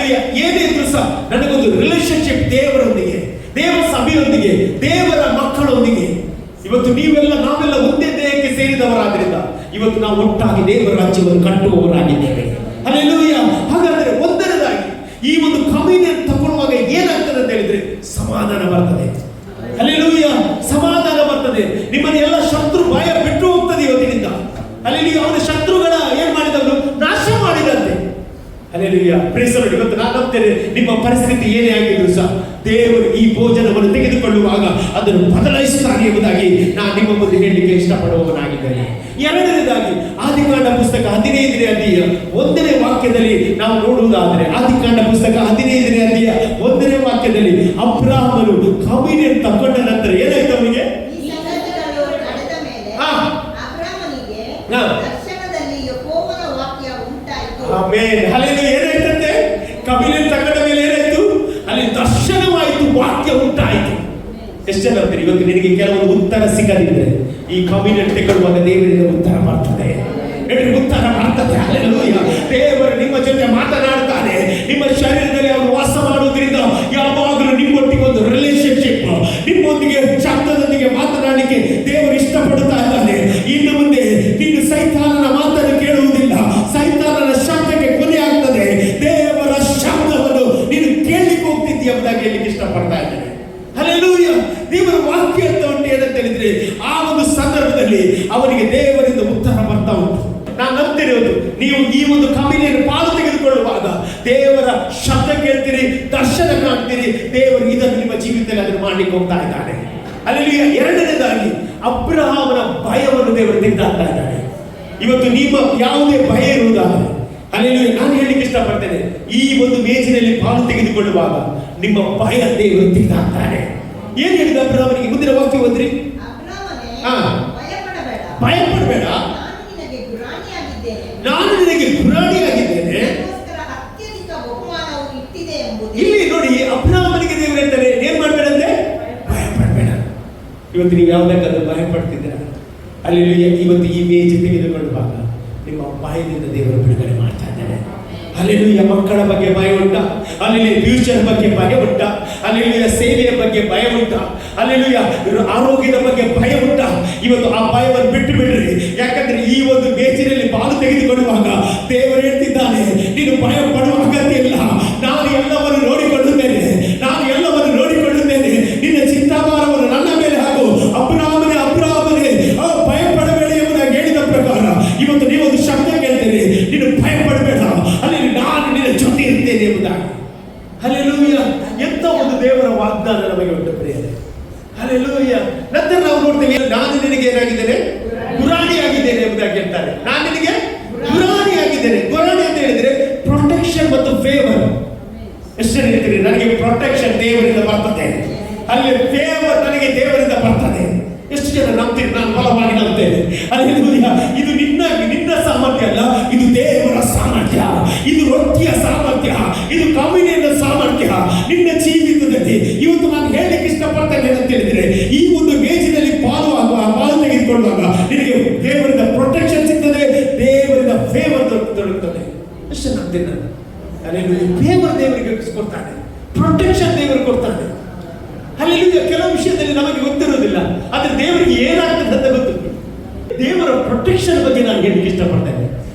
ಏನೇ ಇದ್ರು ಸಹ ನನಗೊಂದು ರಿಲೇಶನ್ಶಿಪ್ ದೇವರೊಂದಿಗೆ, ದೇವರ ಸಭೆಯೊಂದಿಗೆ, ದೇವರ ಮಕ್ಕಳೊಂದಿಗೆ. ಇವತ್ತು ನಾವೆಲ್ಲ ಒಂದೇ ದೇಹಕ್ಕೆ ಸೇರಿದವರಾದ್ರಿಂದ ಇವತ್ತು ನಾವು ಒಟ್ಟಾಗಿ ದೇವರ ರಾಜ್ಯವನ್ನು ಕಟ್ಟುವವರಾಗಿದ್ದೇವೆ. ಹಲ್ಲೆಲೂಯಾ. ಹಾಗಾದ್ರೆ ಒಂದನೇದಾಗಿ ಈ ಒಂದು ಕಮ್ಯುನಿಯನ್ ತಗೊಳ್ಳುವಾಗ ಏನಾಗ್ತದೆ ಅಂತ ಹೇಳಿದ್ರೆ ಸಮಾಧಾನ ಬರ್ತದೆ. ಹಲ್ಲೆಲೂಯಾ, ಸಮಾಧಾನ ಬರ್ತದೆ. ನಿಮ್ಮನ್ನ ಎಲ್ಲ ಶತ್ರು ಭಯ ಬಿಟ್ಟು ಹೋಗ್ತದೆ ಇವತ್ತಿನಿಂದ. ಹಲ್ಲೆಲೂಯಾ. ಅವನ ಶತ್ರುಗಳ ಏನ್ ಮಾಡಿದವನು? ನಾಶ ಮಾಡಿದಂತೆ. Hallelujah, praise the lord. ಇವತ್ತು ನಾನು ನಂಬ್ತೇನೆ, ನಿಮ್ಮ ಪರಿಸ್ಥಿತಿ ಏನೇ ಆಗಿದ್ರು ಸಹ ದೇವರು ಈ ಭೋಜನವನ್ನು ತೆಗೆದುಕೊಳ್ಳುವಾಗ ಅದನ್ನು ಬದಲಾಯಿಸುತ್ತಾನೆ ಎಂಬುದಾಗಿ ನಾನು ನಿಮ್ಮ ಮುಂದೆ ಹೇಳಲಿಕ್ಕೆ ಇಷ್ಟಪಡುವವನಾಗಿದ್ದೇನೆ. ಎರಡನೇದಾಗಿ ಆದಿಕಾಂಡ ಪುಸ್ತಕ 15ನೇ ಅಧ್ಯಾಯ 1ನೇ ವಾಕ್ಯದಲ್ಲಿ ನಾವು ನೋಡುವುದಾದರೆ, ಆದಿಕಾಂಡ ಪುಸ್ತಕ 15ನೇ ಅಧ್ಯಾಯ 1ನೇ ವಾಕ್ಯದಲ್ಲಿ ಅಬ್ರಹಾಮನು ಕಮ್ಯುನಿಯನ್ ತಗೊಂಡ ನಂತರ ಏನಾಯ್ತು ಅವನಿಗೆ? ಈ ಸಂಗತಿಗಳು ನಡೆದ ಮೇಲೆ ಅಬ್ರಹಾಮನಿಗೆ ದರ್ಶನದಲ್ಲಿ ಯೆಹೋವನ ವಾಕ್ಯ ಉಂಟಾಯಿತು. Amen, hallelujah. ಏನಾಯ್ತಂತೆ? ಕಮ್ಯುನಿಯನ್ ತಗೊಂಡ ಮೇಲೆ ಏನಾಯ್ತು? ಅಲ್ಲಿ ದರ್ಶನವಾಯಿತು, ವಾಕ್ಯ ಉಂಟಾಯಿತು. ಎಷ್ಟು ಜನ ಅಂತೀರಿ? ಇವತ್ತು ನಿನಗೆ ಕೆಲವೊಂದು ಉತ್ತರ ಸಿಗದಿದ್ರೆ ಈ ಕಮ್ಯುನಿಯನ್ ತಗೊಳ್ಳುವಾಗ ದೇವರಿಗೆ ಉತ್ತರ ಮಾಡ್ತದೆ. ಉತ್ತರ ಮಾಡ್ತದೆ. ಹಲ್ಲೆಲೂಯಾ. ದೇವರು ನಿಮ್ಮ ಜೊತೆ ಮಾತನಾಡ್ತಾನೆ. ನಿಮ್ಮ ಶರೀರದಲ್ಲಿ ಅವರು ವಾಸ ಮಾಡುವುದರಿಂದ ಯಾವಾಗಲೂ ನಿಮ್ಮೊಟ್ಟಿಗೆ ಒಂದು ರಿಲೇಶನ್ಶಿಪ್, ನಿಮ್ಮೊಂದಿಗೆ ಶಬ್ದದೊಂದಿಗೆ ಮಾತನಾಡಲಿಕ್ಕೆ ದೇವರು ಇಷ್ಟಪಡುತ್ತಾ ಇದ್ದಾನೆ. ಇನ್ನು ಮುಂದೆ ನೀನು ಸೈತಾನನ ಮಾತನ್ನು ಕೇಳುವುದಿಲ್ಲ, ಸೈತಾನನ ಶಬ್ದಕ್ಕೆ ಕೊನೆ ಆಗ್ತದೆ. ದೇವರ ಶಬ್ದವನ್ನು ನೀನು ಕೇಳಲಿಕ್ಕೆ ಹೋಗ್ತಿದ್ದೀಯ ಎಂಬುದಾಗಿ ಹೇಳಲಿಕ್ಕೆ ಇಷ್ಟಪಡ್ತಾ ಇದ್ದೇನೆ. ಹಲ್ಲೆಲೂಯಾ. ದೇವರ ವಾಕ್ಯ ಅಂತ ಉಂಟು. ಏನಂತ ಹೇಳಿದ್ರೆ ಆ ಒಂದು ಸಂದರ್ಭದಲ್ಲಿ ಅವನಿಗೆ ದೇವರಿಂದ ಉತ್ತರ ಬರ್ತಾ ಉಂಟು. ನಾನು ನಂಬ್ತಿರೋದು, ನೀವು ಈ ಒಂದು ಕಮ್ಯುನಿಯನ್ ಪಾಲು ತೆಗೆದುಕೊಳ್ಳುವಾಗ ದೇವರ ಶಬ್ದ ಕೇಳ್ತೀರಿ, ದರ್ಶನ ಕಾಣ್ತೀರಿ. ದೇವರು ಇದನ್ನು ನಿಮ್ಮ ಜೀವಿತದಲ್ಲಿ ಅದನ್ನು ಮಾಡ್ಲಿಕ್ಕೆ ಹೋಗ್ತಾ ಇದ್ದಾನೆ. ಅಲ್ಲಿ ಎರಡನೇದಾಗಿ ಅಬ್ರಹಾಮನ ಭಯವನ್ನು ದೇವರು ತೆಗೆದಾಕ್ತಾ ಇದ್ದಾನೆ. ಇವತ್ತು ನಿಮ್ಮ ಯಾವುದೇ ಭಯ ಇರುವುದಾದರೆ ಅಲ್ಲಿ ನಾನು ಹೇಳಲಿಕ್ಕೆ ಇಷ್ಟಪಡ್ತೇನೆ, ಈ ಒಂದು ಮೇಜಿನಲ್ಲಿ ಪಾಲು ತೆಗೆದುಕೊಳ್ಳುವಾಗ ನಿಮ್ಮ ಭಯ ದೇವರು ತೆಗೆದಾಕ್ತಾನೆ. ಏನ್ ಹೇಳಿದ ಅಬ್ರಹಾಮನಿಗೆ? ಮುಂದಿನ ವಾಕ್ಯ ಓದ್ರಿ. ಭಯಪಡಬೇಡ, ನಾನು ನಿನಗೆ ಗುರಾಣಿಯಾಗಿದ್ದೇನೆ. ಇಲ್ಲಿ ನೋಡಿ, ಅಬ್ರಹಾಮನಿಗೆ ದೇವರು ಹೇಳ್ತಾರೆ ಏನ್ ಮಾಡ್ಬೇಡಂತೆ? ಭಯಪಡಬೇಡ. ಇವತ್ತು ನೀವು ಯಾವುದಕ್ಕಾದ್ರೂ ಭಯ ಪಡ್ತಿದ್ದೀರ? ಅಲ್ಲಿ ಇವತ್ತು ಈ ಮೇಜು ತೆಗೆದುಕೊಳ್ಳುವಾಗ ನಿಮ್ಮ ಬಾಯಿಯಿಂದ ದೇವರು ಬಿಡುಗಡೆ ಮಾಡ್ತಾ ಇದ್ದಾನೆ. ಅಲ್ಲೆಲ್ಲೂಯ. ಮಕ್ಕಳ ಬಗ್ಗೆ ಭಯ ಉಂಟಾ? ಅಲ್ಲೆಲ್ಲೂಯ. ಫ್ಯೂಚರ್ ಬಗ್ಗೆ ಭಯ ಉಂಟಾ? ಅಲ್ಲೆಲ್ಲೂಯ. ಸೇವೆಯ ಬಗ್ಗೆ ಭಯ ಉಂಟಾ? ಅಲ್ಲೆಲ್ಲೂಯ. ಆರೋಗ್ಯದ ಬಗ್ಗೆ ಭಯ ಉಂಟಾ? ಇವತ್ತು ಆ ಭಯವನ್ನು ಬಿಟ್ಟು ಬಿಡ್ರಿ. ಯಾಕಂದ್ರೆ ಈ ಒಂದು ಬೇಸಿನಲ್ಲಿ ಪಾಲು ತೆಗೆದುಕೊಳ್ಳುವಾಗ ದೇವರು ಹೇಳ್ತಿದ್ದಾನೆ, ನೀನು ಭಯ ಪಡುವ ಅಗತ್ಯ ಇಲ್ಲ, ನಾನು ಎಲ್ಲವನ್ನು ನೋಡಿಕೊಳ್ಳುತ್ತೇನೆ, ನಾನು ಎಲ್ಲವನ್ನು ನೋಡಿಕೊಳ್ಳುತ್ತೇನೆ, ನಿನ್ನ ಚಿಂತಾಭಾರವನ್ನು ನನ್ನ ಮೇಲೆ ಹಾಕು. ಅಬ್ರಾಮನೇ ಭಯ ಪಡಬೇಡ ಎಂಬುದಾಗಿ ಹೇಳಿದ ಪ್ರಕಾರ ಇವತ್ತು ನೀವೊಂದು ಶಬ್ದ ಕೇಳ್ತೇನೆ, ನೀನು ಭಯ ಪಡಬೇಡ, ಅಲ್ಲಿ ನಾನು ನಿನ್ನ ಜೊತೆ ಇರ್ತೇನೆ ಎಂಬುದಾಗಿ. ಹಲ್ಲೆಲೂಯ. ಎಂತ ಒಂದು ದೇವರ ವಾಗ್ದಾನ ನಮಗೆ ಉಂಟು ಪ್ರಿಯರೇ. ಹಲ್ಲೆಲೂಯ. ನಂತರ ನಾವು ನೋಡ್ತೇವೆ, ನಾನು ನಿನಗೆ ಏನಾಗಿದ್ದೇನೆ? ಗುರಾಣಿಯಾಗಿದ್ದೇನೆ ಎಂಬುದಾಗಿ ಹೇಳ್ತಾರೆ. ನಾನು ನಿನಗೆ ಗುರಾಣಿಯಾಗಿದ್ದೇನೆ. ಗುರಾಣಿ ಅಂತ ಹೇಳಿದ್ರೆ ಪ್ರೊಟೆಕ್ಷನ್ ಮತ್ತು ಫೇವರ್. ಎಷ್ಟು ಹೇಳ್ತೀರಿ? ನನಗೆ ಪ್ರೊಟೆಕ್ಷನ್ ದೇವರಿಂದ ಬರ್ತದೆ, ಅಲ್ಲಿ ಫೇವರ್ ನನಗೆ ದೇವರಿಂದ ಬರ್ತದೆ. ಎಷ್ಟು ಜನ ನಂಬ್ತೀರಿ? ನಾನು ಬಲವಾಗಿ ನಂಬ್ತೇನೆ. ಹಲ್ಲೆಲೂಯ. ಇದು ನಿನ್ನ ಸಾಮರ್ಥ್ಯ ಅಲ್ಲ, ಇದು ದೇವರ ಸಾಮರ್ಥ್ಯ, ಇದು ರೊಟ್ಟಿಯ ಸಾಮರ್ಥ್ಯ, ಇದು ಕಮ್ಯುನಿಯನ್ನ ಸಾಮರ್ಥ್ಯ ನಿನ್ನ ಜೀವಿತದಲ್ಲಿ. ಇವತ್ತು ನಾನು ಹೇಳಲಿಕ್ಕೆ ಇಷ್ಟಪಡ್ತೇನೆ ಅಂತ ಹೇಳಿದ್ರೆ, ಈ ಒಂದು ಮೇಜಿನಲ್ಲಿ ಪಾಲು ತೆಗೆದುಕೊಳ್ಳುವಾಗ ನಿನಗೆ ದೇವರಿಂದ ಪ್ರೊಟೆಕ್ಷನ್ ಸಿಗ್ತದೆ, ದೇವರಿಂದ ಫೇವರ್ ದೊರಕುತ್ತದೆ. ಎಷ್ಟು ನಂಬ್ತೀನಿ ನಾನು? ಹಲ್ಲೆಲೂಯ. ಫೇವರ್ ದೇವರಿಗೆ ಕೊಡ್ತಾನೆ, ಪ್ರೊಟೆಕ್ಷನ್ ದೇವರು ಕೊಡ್ತಾನೆ. ಹಲ್ಲೆಲೂಯ. ಕೆಲವು ವಿಷಯದಲ್ಲಿ ನಮಗೆ ಗೊತ್ತಿರೋದಿಲ್ಲ, ಆದ್ರೆ ದೇವರಿಗೆ ಏನಾಗ್ತದೆ ಅಂತ ಗೊತ್ತುಂಟು. ದೇವರ ಪ್ರೊಟೆಕ್ಷನ್ ಬಗ್ಗೆ ನಾನು ಹೇಳಲಿಕ್ಕೆ ಇಷ್ಟಪಡ್ತೇನೆ.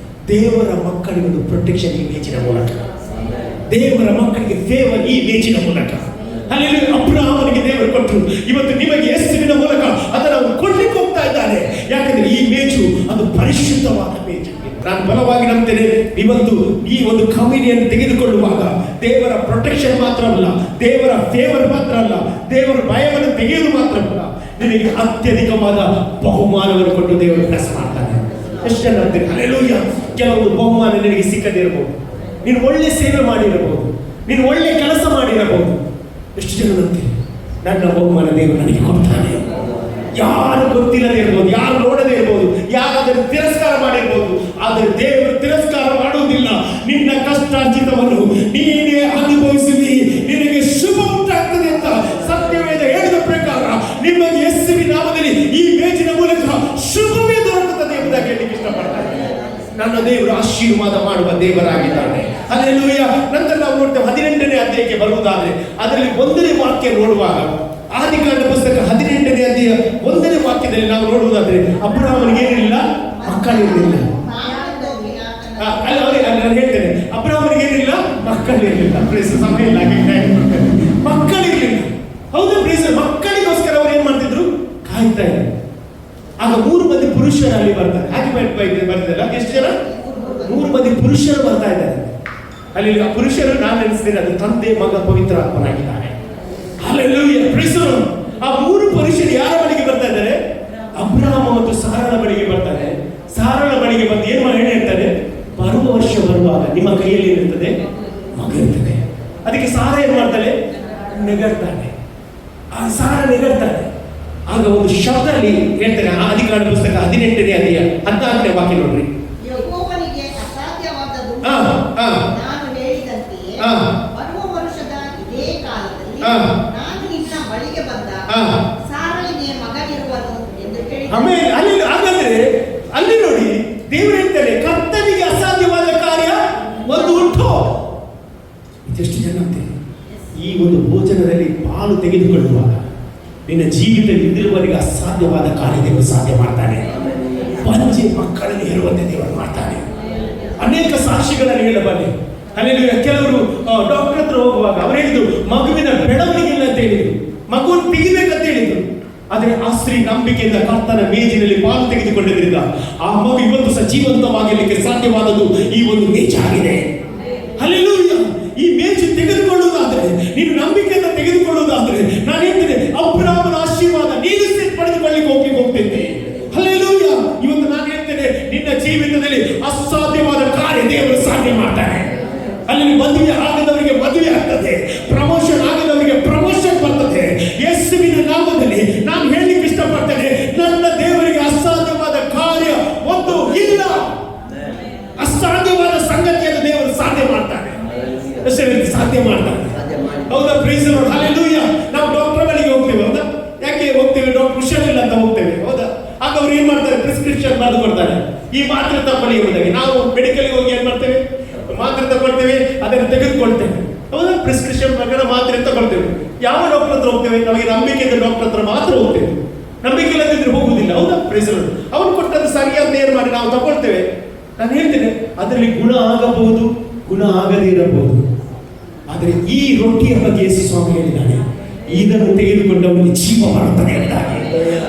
ದೇವರ ಮಕ್ಕಳಿಗೆ ಒಂದು ಪ್ರೊಟೆಕ್ಷನ್ ಈ ಮೇಜಿನ ಮೂಲಕ, ದೇವರ ಮಕ್ಕಳಿಗೆ ಫೇವರ್ ಈ ಮೇಜಿನ ಮೂಲಕ. ಹಲ್ಲೆಲೂಯ. ಅಬ್ರಹಾಮನಿಗೆ ದೇವರು ಕೊಟ್ಟರು, ಇವತ್ತು ನಿಮಗೆ ಯೇಸುವಿನ ಮೂಲಕ ಅದನ್ನು ಕೊಡ್ಲಿಕ್ಕೆ ಹೋಗ್ತಾ ಇದ್ದಾರೆ. ಯಾಕಂದ್ರೆ ಈ ಮೇಜು ಅದು ಪರಿಶುದ್ಧವಾದ ಮೇಜು. ನಾನು ಬಲವಾಗಿ ನಂಬ್ತೇನೆ, ಇವತ್ತು ಈ ಒಂದು ಕಮ್ಯುನಿಯನ್ ತೆಗೆದುಕೊಳ್ಳುವಾಗ ದೇವರ ಪ್ರೊಟೆಕ್ಷನ್ ಮಾತ್ರ ಅಲ್ಲ, ದೇವರ ಫೇವರ್ ಮಾತ್ರ ಅಲ್ಲ, ದೇವರ ಭಯವನ್ನು ತೆಗೆಯುವುದು ಮಾತ್ರ ಅಲ್ಲ, ನಿನಗೆ ಅತ್ಯಧಿಕವಾದ ಬಹುಮಾನವನ್ನು ಕೊಟ್ಟು ದೇವರು ಪ್ಲಸ್ ಮಾಡ್ತಾನೆ. ಎಷ್ಟು ಜನ ಅಂತೀರಿ? ಹಲ್ಲೆಲೂಯ. ಕೆಲವೊಂದು ಬಹುಮಾನ ನಿನಗೆ ಸಿಕ್ಕದೇ ಇರಬಹುದು, ನೀನು ಒಳ್ಳೆ ಸೇವೆ ಮಾಡಿರಬಹುದು, ನೀನು ಒಳ್ಳೆ ಕೆಲಸ ಮಾಡಿರಬಹುದು. ಎಷ್ಟು ಜನ ಅಂತೀರಿ? ನನ್ನ ಬಹುಮಾನ ದೇವರು ನನಗೆ ಕೊಡ್ತಾನೆ. ಯಾರು ಗೊತ್ತಿಲ್ಲದೆ ಇರ್ಬೋದು, ಯಾರು ನೋಡದೇ ಇರ್ಬೋದು, ಯಾರಾದರೂ ತಿರಸ್ಕಾರ ಮಾಡಿರ್ಬೋದು, ಆದರೆ ದೇವರು ತಿರಸ್ಕಾರ ಮಾಡುವುದಿಲ್ಲ. ನಿನ್ನ ಕಷ್ಟಾರ್ಜಿತವನ್ನು ನೀನೇ ಅನುಭವಿಸುವಿ, ನಿನಗೆ ಶುಭ ಉಂಟಾಗ್ತದೆ ಅಂತ ಸತ್ಯವೇದ ಹೇಳಿದ ಪ್ರಕಾರ ನಿಮಗೆ ಯೇಸುವಿನ ನಾಮದಲ್ಲಿ ಈ ಮೇಜಿನ ಮೂಲಕ ಶುಭವೇ ದೊರಕುತ್ತದೆ ಎಂಬುದಾಗಿ ಹೇಳಲಿಕ್ಕೆ ಇಷ್ಟಪಡ್ತಾರೆ. ನನ್ನ ದೇವರು ಆಶೀರ್ವಾದ ಮಾಡುವ ದೇವರಾಗಿದ್ದಾನೆ. ಹಲ್ಲೆಲೂಯ. ನಂತರ ನಾವು ನೋಡ್ತೇವೆ 18ನೇ ಅಧ್ಯಾಯಕ್ಕೆ ಬರುವುದಾದ್ರೆ ಅದರಲ್ಲಿ 1ನೇ ವಾಕ್ಯ ನೋಡುವಾಗ, ಆದಿಕಾಂಡ ಪುಸ್ತಕ 18ನೇ ಅಧ್ಯಾಯ 1ನೇ ವಾಕ್ಯದಲ್ಲಿ ನಾವು ನೋಡುವುದಾದ್ರೆ, ಅಬ್ರಹಾಮನಿಗೆ ಏನಿಲ್ಲ? ಮಕ್ಕಳಿರಲಿಲ್ಲ. ನಾನು ಹೇಳ್ತೇನೆ, ಅಬ್ರಹಾಮನಿಗೆ ಏನಿಲ್ಲ? ಮಕ್ಕಳಿರಲಿಲ್ಲ. ಸಮಯ ಇಲ್ಲ, ಮಕ್ಕಳಿರಲಿಲ್ಲ. ಹೌದು ಪ್ರೀಸ್, ಮಕ್ಕಳಿಗೋಸ್ಕರ ಅವ್ರು ಏನ್ ಮಾಡ್ತಿದ್ರು? ಕಾಯ್ತಾ ಇದ್ರು. ಆಗ 3 ಮಂದಿ ಪುರುಷರು ಅಲ್ಲಿ ಬರ್ತಾರೆ. ಹಾಗೆ ಬರ್ತಿಲ್ಲ, ಎಷ್ಟು ಜನ? 3 ಮಂದಿ ಪುರುಷರು ಬರ್ತಾ ಇದ್ದಾರೆ. ಅಲ್ಲಿ ಪುರುಷರು ನಾನು ನೆನೆಸ್ತೇನೆ, ಅದು ತಂದೆ, ಮಗ, ಪವಿತ್ರ ಆತ್ಮನಾಗಿದ್ದಾರೆ. ಹಲ್ಲೆಲೂಯ. ಪ್ರೀಸ್. ಆ 3 ಪುರುಷರು ಯಾರ ಬಳಿಗೆ ಬರ್ತಾ ಇದ್ದಾರೆ? ಅಬ್ರಹಾಮ ಮತ್ತು ಸಾರಳ ಬಳಿಗೆ ಬರ್ತಾರೆ. ಸಾರಳ ಬಳಿಗೆ ಬಂದು ಏನು ಹೇಳ್ತಾರೆ? ಬರುವ ವರ್ಷ ಬರುವಾಗ ನಿಮ್ಮ ಕೈಯಲ್ಲಿ ಇರುತ್ತದೆ, ಮಗ ಇರ್ತದೆ. ಅದಕ್ಕೆ ಸಾರ ಏನ್ ಮಾಡ್ತಾಳೆ? ನೆಗಡ್ತಾನೆ. ಆ ಸಾರ ನೆಗಡ್ತಾನೆ. ಆಗ ಒಂದು ಶಬ್ದ ಅಲ್ಲಿ ಹೇಳ್ತಾರೆ, ಆದಿಕಾಂಡ ಪುಸ್ತಕ 18ನೇ ಅಧ್ಯಾಯ 14ನೇ ವಾಕ್ಯ ನೋಡ್ರಿ. ಯೆಹೋವನಿಗೆ ಅಸಾಧ್ಯವಾದದ್ದು ನಾನು ಹೇಳಿದಂತೆಯೇ ಬರುವ ವರ್ಷದ ಇದೇ ಕಾಲದಲ್ಲಿ ನಾನು ನಿನ್ನ ಬಳಿಗೆ ಬಂದಾಗ ಸಾರಳಿಗೆ ಮಗನಿರುವನು ಎಂದು ಹೇಳಿದ. ಆಮೇಲೆ ಹಾಗಾದ್ರೆ ಅಲ್ಲಿ ನೋಡಿ, ದೇವರು ಹೇಳ್ತಾರೆ, ಕರ್ತನಿಗೆ ಅಸಾಧ್ಯವಾದ ಕಾರ್ಯ ಒಂದು ಉಂಟು. ಇದೆಷ್ಟು ಜನ ಅಂತೀರಿ? ಈ ಒಂದು ಭೋಜನದಲ್ಲಿ ಪಾಲು ತೆಗೆದುಕೊಳ್ಳುವಾಗ ನಿನ್ನ ಜೀವಿತ ಇದ್ದಿರುವವರಿಗೆ ಅಸಾಧ್ಯವಾದ ಕಾರ್ಯ ದೇವರು ಸಾಧ್ಯ ಮಾಡ್ತಾನೆ. ಪಂಚೆ ಮಕ್ಕಳಲ್ಲಿ ಹೇಳುವಂತೆ ದೇವರು ಮಾಡ್ತಾನೆ. ಅನೇಕ ಸಾಕ್ಷಿಗಳಲ್ಲಿ ಹೇಳಬಲ್ಲೆ. ಅಲ್ಲಿ ಕೆಲವರು ಡಾಕ್ಟರ್ ಹತ್ರ ಹೋಗುವಾಗ ಅವರು ಹೇಳಿದ್ರು, ಮಗುವಿನ ಬೆಳವಣಿಗೆ ಇಲ್ಲ ಅಂತ ಹೇಳಿದ್ರು, ಮಗುವನ್ನು ತೆಗಿಬೇಕಂತ ಹೇಳಿದ್ರು. ಆದರೆ ಆ ಸ್ತ್ರೀ ನಂಬಿಕೆಯಿಂದ ಕರ್ತನ ಮೇಜಿನಲ್ಲಿ ಪಾಲು ತೆಗೆದುಕೊಂಡಿದ್ರಿಂದ ಆ ಮಗು ಇವತ್ತು ಸಹ ಜೀವಂತವಾಗಿರಲಿಕ್ಕೆ ಸಾಧ್ಯವಾದದ್ದು ಈ ಒಂದು ಮೇಜಾಗಿದೆ. ಹಲ್ಲೆಲೂಯ. ಈ ಮೇಜು ತೆಗೆದುಕೊಳ್ಳುವುದಾದ್ರೆ, ನೀನು ನಂಬಿಕೆಯಿಂದ ತೆಗೆದುಕೊಳ್ಳುವುದಾದ್ರೆ, ನಾನು ಹೇಳ್ತೇನೆ, ಅಬ್ರಹಾಮನ ಆಶೀರ್ವಾದ ನೀನು ಪಡೆದುಕೊಳ್ಳಿಕ್ಕೆ ಹೋಗ್ತೇನೆ. ಹಲ್ಲೆಲೂಯ. ಇವತ್ತು ನಾನು ಹೇಳ್ತೇನೆ, ನಿನ್ನ ಜೀವಿತದಲ್ಲಿ ಅಸಾಧ್ಯವಾದ ಕಾರ್ಯ ದೇವರು ಸಾಧ್ಯ ಮಾಡ್ತಾನೆ. ಅಲ್ಲಿ ಮದುವೆ ಆಗದವರಿಗೆ ಮದುವೆ ಆಗ್ತದೆ, ಪ್ರಮೋಷನ್ ಆಗದವರಿಗೆ ಪ್ರಮೋಷನ್ ಬರ್ತದೆ. ಯೇಸುವಿನ ನಾಮದಲ್ಲಿ ನಾನು ಹೇಳಲಿಕ್ಕೆ ಇಷ್ಟಪಡ್ತೇನೆ, ನನ್ನ ದೇವರಿಗೆ ಅಸಾಧ್ಯವಾದ ಕಾರ್ಯ ಒಂದು ಇಲ್ಲ. ಅಸಾಧ್ಯವಾದ ಸಂಗತಿಯನ್ನು ದೇವರು ಸಾಧ್ಯ ಮಾಡ್ತಾನೆ, ಸಾಧ್ಯ ಮಾಡ್ತಾನೆ. ಹೌದಾ? Praise the lord. ಹಲ್ಲೆಲೂಯ. ನಾವು ಡಾಕ್ಟರ್ ಬಳಿಗೆ ಹೋಗ್ತೇವೆ, ಹೌದಾ? ಯಾಕೆ ಹೋಗ್ತೇವೆ? ಡಾಕ್ಟರ್ ಹುಷಾರಿಲ್ಲ ಅಂತ ಹೋಗ್ತೇವೆ, ಹೌದಾ? ಆಗ ಅವ್ರು ಏನ್ ಮಾಡ್ತಾರೆ? ಪ್ರಿಸ್ಕ್ರಿಪ್ಷನ್ ಬರೆದು ಕೊಡ್ತಾರೆ. ಈ ಮಾತ್ರೆ ತಗೊಳ್ಳಿ ಎಂಬುದಾಗಿ. ನಾವು ಮೆಡಿಕಲ್ಗೆ ಹೋಗಿ ಏನ್ ಮಾಡ್ತೇವೆ? ಮಾತ್ರೆ ತಗೊಳ್ತೇವೆ, ಅದನ್ನು ತೆಗೆದುಕೊಳ್ತೇವೆ. ಹೌದಾ? ಪ್ರಿಸ್ಕ್ರಿಪ್ಷನ್ ಪ್ರಕಾರ ಮಾತ್ರೆ ತಗೊಳ್ತೇವೆ. ಯಾವ ಡಾಕ್ಟರ್ ಹತ್ರ ಹೋಗ್ತೇವೆ? ನಮಗೆ ನಂಬಿಕೆ ಇದ್ದ ಡಾಕ್ಟರ್ ಹತ್ರ ಮಾತ್ರ ಹೋಗ್ತೇವೆ. ನಂಬಿಕೆ ಇಲ್ಲದಿದ್ರೆ ಹೋಗುವುದಿಲ್ಲ. ಹೌದಾ? ಪ್ರೇಸರ್ ಅವನು ಕೊಟ್ಟದ್ದು ಸರಿಯಾದ ಏನ್ ಮಾಡಿ ನಾವು ತಗೊಳ್ತೇವೆ. ನಾನು ಹೇಳ್ತೇನೆ, ಅದರಲ್ಲಿ ಗುಣ ಆಗಬಹುದು, ಗುಣ ಆಗದೇ ಇರಬಹುದು. ಆದರೆ ಈ ರೊಟ್ಟಿಯ ಬಗ್ಗೆ ಯೇಸು ಸ್ವಾಮಿ ಹೇಳಿದ್ದಾನೆ, ಇದನ್ನು ತೆಗೆದುಕೊಂಡವನಿಗೆ ಜೀವ ಬರುತ್ತದೆ ಎಂಬುದಾಗಿ.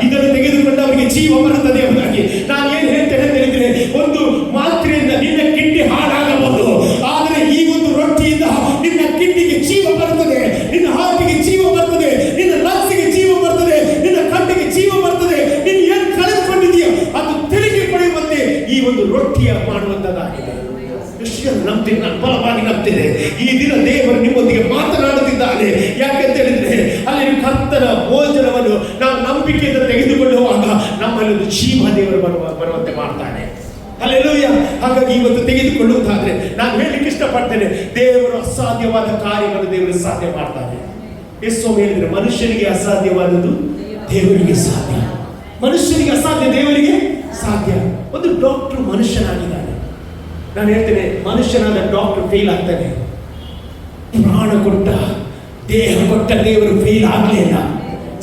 ಇದನ್ನು ತೆಗೆದುಕೊಂಡವನಿಗೆ ಜೀವ ಬರುತ್ತದೆ ಎಂಬುದಾಗಿ. ನಾನು ಏನು ಹೇಳ್ತೇನೆ ಅಂತ ಹೇಳಿದ್ರೆ, ಒಂದು ಮಾತ್ರೆಯಿಂದ ನಿನ್ನ ಕಿಡ್ನಿ ಹಾಳಾಗಬಹುದು, ಆದರೆ ಈ ಒಂದು ರೊಟ್ಟಿಯಿಂದ ನಿನ್ನ ಕಿಡ್ನಿಗೆ ಜೀವ ಬರುತ್ತದೆ, ನಿನ್ನ ಹಾರ್ಟಿಗೆ ಜೀವ ಬರ್ತದೆ, ನಿನ್ನ ಲಂಗ್ಸ್ಗೆ ಜೀವ ಬರ್ತದೆ, ನಿನ್ನ ಕಣ್ಣಿಗೆ ಜೀವ ಬರ್ತದೆ. ನೀನು ಏನು ಕಳೆದುಕೊಂಡಿದೆಯೋ ಅದು ತಿರುಗಿ ಪಡೆಯುವಂತೆ ಈ ಒಂದು ರೊಟ್ಟಿಯ ಮಾಡುವಂತದ್ದಾಗಿದೆ. ನಂಬ್ತೀನಿ, ನಾನು ಬಲವಾಗಿ ನಂಬ್ತೇನೆ. ಈ ದಿನ ದೇವರು ನಿಮ್ಮೊಂದಿಗೆ ಮಾತನಾಡುತ್ತಿದ್ದಾನೆ. ಯಾಕಂತ ಹೇಳಿದ್ರೆ, ಅಲ್ಲಿ ಕರ್ತನ ಭೋಜನವನ್ನು ನಾವು ನಂಬಿಕೆಯಿಂದ ತೆಗೆದುಕೊಳ್ಳುವಾಗ ನಮ್ಮಲ್ಲಿ ಒಂದು ಜೀವ ದೇವರು ಬರುವಂತೆ ಮಾಡ್ತಾನೆ. ಹಲ್ಲೆಲೂಯಾ. ಹಾಗಾಗಿ ಇವತ್ತು ತೆಗೆದುಕೊಳ್ಳುವುದಾದ್ರೆ ನಾನು ಹೇಳಲಿಕ್ಕೆ ಇಷ್ಟಪಡ್ತೇನೆ, ದೇವರು ಅಸಾಧ್ಯವಾದ ಕಾರ್ಯವನ್ನು ದೇವರು ಸಾಧ್ಯ ಮಾಡ್ತಾನೆ. ಯೇಸು ಹೇಳಿದ್ರೆ, ಮನುಷ್ಯನಿಗೆ ಅಸಾಧ್ಯವಾದದ್ದು ದೇವರಿಗೆ ಸಾಧ್ಯ, ಮನುಷ್ಯನಿಗೆ ಅಸಾಧ್ಯ ದೇವರಿಗೆ ಸಾಧ್ಯ. ಒಂದು ಡಾಕ್ಟರ್ ಮನುಷ್ಯನಾಗಿದ್ದಾನೆ. ನಾನು ಹೇಳ್ತೇನೆ, ಮನುಷ್ಯನಾದ ಡಾಕ್ಟರ್ ಫೇಲ್ ಆಗ್ತಾನೆ. ಪ್ರಾಣ ಕೊಟ್ಟ, ದೇಹ ಕೊಟ್ಟ ದೇವರು ಫೇಲ್ ಆಗಲಿಲ್ಲ.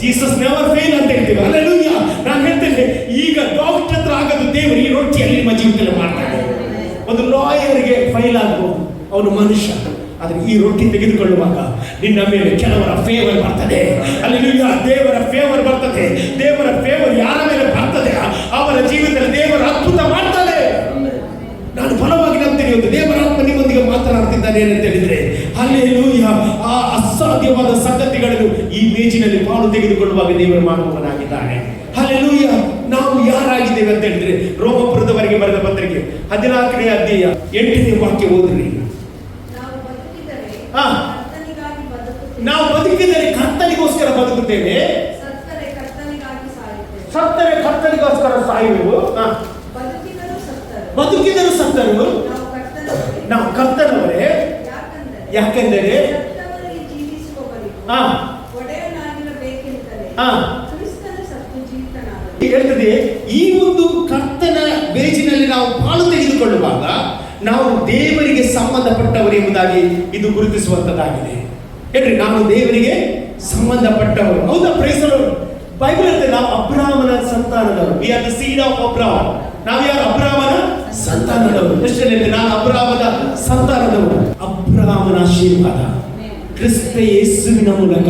ಜೀಸಸ್ ನೆವರ್ ಫೇಲ್ ಅಂತ ಹೇಳ್ತೇವೆ. ಹಲ್ಲೆಲೂಯಾ. ನಾನು ಹೇಳ್ತೇನೆ, ಈಗ ಡಾಕ್ಟರ್ ಹತ್ರ ಆಗದು ದೇವರು ಈ ರೊಟ್ಟಿಯಲ್ಲಿ ನಿಮ್ಮ ಜೀವಿತದಲ್ಲಿ ಮಾಡ್ತಾನೆ. ಒಂದು ಲಾಯರ್ಗೆ ಫೈಲ್ ಆಗಬಹುದು, ಅವನು ಮನುಷ್ಯ. ಆದರೆ ಈ ರೊಟ್ಟಿ ತೆಗೆದುಕೊಳ್ಳುವಾಗ ನಿನ್ನ ಮೇಲೆ ಕೆಲವರ ಫೇವರ್ ಬರ್ತದೆ. ಹಲ್ಲೆಲೂಯಾ. ದೇವರ ಫೇವರ್ ಬರ್ತದೆ. ದೇವರ ಫೇವರ್ ಯಾರ ಮೇಲೆ ಬರ್ತದೆ ಅವರ ಜೀವಿತದಲ್ಲಿ ದೇವರ ಅದ್ಭುತ ಮಾಡ್ತಾನೆ. ನಾನು ಬಲವಾಗಿ ನಂಬ್ತೇನೆ, ಇವತ್ತು ದೇವರ ಆತ್ಮ ನಿಮ್ಮೊಂದಿಗೆ ಮಾತನಾಡ್ತಿದ್ದಾನೆ ಅಂತ ಹೇಳಿದ್ರೆ, ಹಲ್ಲೆಲೂಯಾ. ಆ ಅಸಾಧ್ಯವಾದ ಸಂಗತಿಗಳನ್ನು ಈ ಮೇಜಿನಲ್ಲಿ ಪಾಲು ತೆಗೆದುಕೊಳ್ಳುವಾಗ ದೇವರು ಮಾಡುವವನಾಗಿದ್ದಾನೆ. ಹಲ್ಲೆಲೂಯಾ. ನಾವು ಯಾರಾಗಿದ್ದೇವೆ ಅಂತ ಹೇಳಿದ್ರೆ, ರೋಮಪುರದವರೆಗೆ ಬರೆದ ಪತ್ರಿಕೆ 14ನೇ ಅಧ್ಯಾಯ 8ನೇ ವಾಕ್ಯ ಓದ್ರಿ. ನಾವು ಬದುಕಿದರೆ ಕರ್ತನಿಗೋಸ್ಕರ ಬದುಕುತ್ತೇವೆ, ಸತ್ತರೆ ಕರ್ತನಿಗೋಸ್ಕರ ಸಾಯುವೆವು. ಬದುಕಿದರೂ ಸತ್ತರು ನಾವು ಕರ್ತನವರೇ. ಯಾಕೆಂದರೆ ಹೇಳ್ತದೆ, ಈ ಒಂದು ಕರ್ತನ ಬೇಜಿನಲ್ಲಿ ನಾವು ಪಾಲು ತೆಗೆದುಕೊಳ್ಳುವಾಗ ನಾವು ದೇವರಿಗೆ ಸಂಬಂಧಪಟ್ಟವರು ಎಂಬುದಾಗಿ ಇದು ಗುರುತಿಸುವಂತದ್ದಾಗಿದೆ. ಹೇಳ್ರಿ, ನಾವು ದೇವರಿಗೆ ಸಂಬಂಧಪಟ್ಟವರು. ಹೌದಾ? Praise the lord. ಬೈಬಲ್ ಹೇಳ್ತದೆ, ನಾವು ಅಬ್ರಹಾಮನ ಸಂತಾನದವರು. We are the seed of Abraham. ನಾವು ಯಾರು? ಅಬ್ರಹಾಮನ ಸಂತಾನದವರು. ಎಷ್ಟು ಹೇಳಿದ್ರೆ, ನಾನು ಅಬ್ರಹಾಮನ ಸಂತಾನದವರು. ಅಬ್ರಹಾಮನ ಆಶೀರ್ವಾದ ಕ್ರಿಸ್ತ ಯೇಸುವಿನ ಮೂಲಕ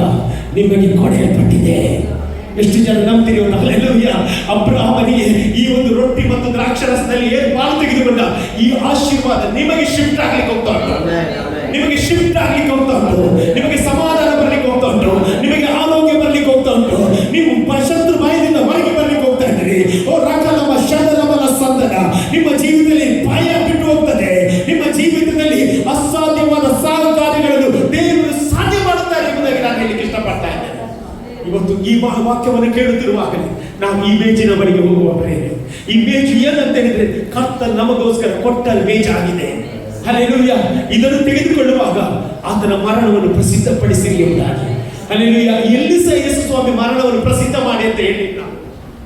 ನಿಮಗೆ ಕೊಡಲ್ಪಟ್ಟಿದೆ. ಎಷ್ಟು ಜನ ನಂಬ್ತೀರಿ? ಹಲ್ಲೆಲೂಯಾ. ಅಬ್ರಹಾಮನಿಗೆ ಈ ಒಂದು ರೊಟ್ಟಿ ಮತ್ತು ದ್ರಾಕ್ಷಾರಸದಲ್ಲಿ ಏನು ಪಾಲು ತೆಗೆದುಕೊಂಡ ಈ ಆಶೀರ್ವಾದ ನಿಮಗೆ ಶಿಫ್ಟ್ ಆಗ್ಲಿಕ್ಕೆ ಹೋಗ್ತಾ ಉಂಟು. ನಿಮಗೆ ಶಿಫ್ಟ್ ಆಗ್ಲಿಕ್ಕೆ ಹೋಗ್ತಾ ಉಂಟು. ನಿಮಗೆ ಸಮಾಧಾನ ಬರ್ಲಿಕ್ಕೆ ಹೋಗ್ತಾ ಉಂಟು. ನಿಮಗೆ ಆರೋಗ್ಯ ಬರ್ಲಿಕ್ಕೆ ಹೋಗ್ತಾ ಉಂಟು. ನೀವು ಶತ್ರು ಭಯದಿಂದ ಹೊರಗೆ ಬರ್ಲಿಕ್ಕೆ ಹೋಗ್ತಾ ಇದ್ದೀರಿ. ಓ ರಕಲಮ ಶದರಮಲ ಸಂದನ. ನಿಮ್ಮ ಜೀವಿತದಲ್ಲಿ ಭಯ ಬಿಟ್ಟು ಹೋಗ್ತದೆ. ನಿಮ್ಮ ಜೀವಿತದಲ್ಲಿ ಅಸಾಧ್ಯವಾದ ಕಾರ್ಯಗಳನ್ನು ದೇವರು ಸಾಧ್ಯ ಮಾಡುತ್ತಾರೆ ಎಂಬುದಾಗಿ ನಾನು ಹೇಳಲಿಕ್ಕೆ ಇಷ್ಟಪಡ್ತಾ ಇದ್ದೇನೆ. ಇವತ್ತು ಈ ವಾಕ್ಯವನ್ನು ಕೇಳುತ್ತಿರುವಾಗಲೇ ನಾವು ಈ ಮೇಜಿನ ಬಳಿಗೆ ಹೋಗುವ ಪ್ರೇರಣೆ. ಈ ಮೇಜು ಏನಂತ ಹೇಳಿದ್ರೆ, ಕರ್ತನ ನಮಗೋಸ್ಕರ ಕೊಟ್ಟ ಮೇಜಾಗಿದೆ. ಹಲ್ಲೆಲೂಯಾ. ಇದನ್ನು ತೆಗೆದುಕೊಳ್ಳುವಾಗ ಆತನ ಮರಣವನ್ನು ಪ್ರಸಿದ್ಧಪಡಿಸಿರಿ ಎಂಬುದಾಗಿ. ಹಲ್ಲೆಲೂಯಾ. ಎಲ್ಲಿ ಸಹ ಯೇಸು ಸ್ವಾಮಿ ಮರಣವನ್ನು ಪ್ರಸಿದ್ಧ ಮಾಡಿ ಅಂತ ಹೇಳಿಲ್ಲ.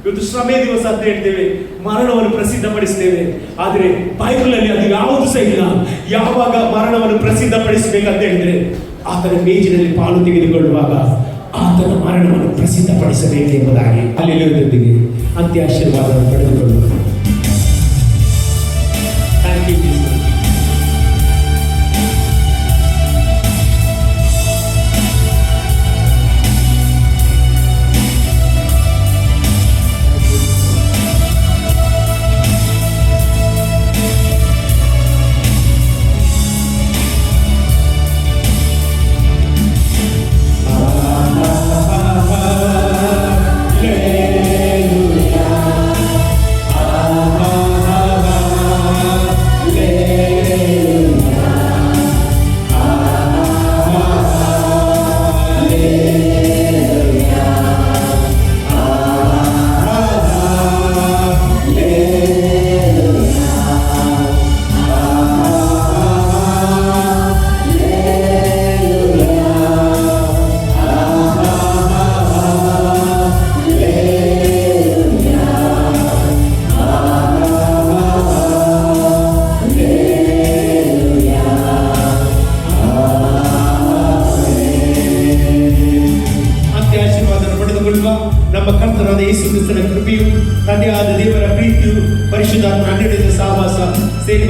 ಇವತ್ತು ಶ್ರಮೆ ದಿವಸ ಅಂತ ಹೇಳ್ತೇವೆ, ಮರಣವನ್ನು ಪ್ರಸಿದ್ಧಪಡಿಸ್ತೇವೆ. ಆದರೆ ಬೈಬಲ್ ಅಲ್ಲಿ ಅದು ಯಾವುದು ಸಹ ಇಲ್ಲ. ಯಾವಾಗ ಮರಣವನ್ನು ಪ್ರಸಿದ್ಧಪಡಿಸಬೇಕಂತ ಹೇಳಿದ್ರೆ, ಆತನ ಮೇಜಿನಲ್ಲಿ ಪಾಲು ತೆಗೆದುಕೊಳ್ಳುವಾಗ ಆತನ ಮರಣವನ್ನು ಪ್ರಸಿದ್ಧಪಡಿಸಬೇಕು ಎಂಬುದಾಗಿ. ಹಲ್ಲೆಲೂಯದೊಂದಿಗೆ ಅಂತ್ಯಾಶೀರ್ವಾದವನ್ನು ಪಡೆದುಕೊಳ್ಳುವ. Thank you Jesus. Hallelujah.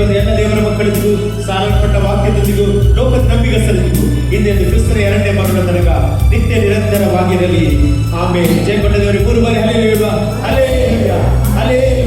ಬಂದ ಎಲ್ಲ ದೇವರ ಮಕ್ಕಳಿಗೂ ಸಾರಲ್ಪಟ್ಟ ವಾಕ್ಯದೊಂದಿಗೂ ಲೋಕದ ನಂಬಿಗಸ್ತರಿಗೂ ಹಿಂದೆಂದು ಕ್ರಿಸ್ತನ ಎರಡನೇ ಮರಣ ತನಕ ನಿತ್ಯ ನಿರಂತರವಾಗಿರಲಿ. ಆಮೇಲೆ ಜಯ ಕೊಟ್ಟ ದೇವರಿಗೆ 3 ಬಾರಿ ಹಲ್ಲೆಲೂಯಾ, ಹಲ್ಲೆಲೂಯಾ, ಹಲ್ಲೆಲೂಯಾ.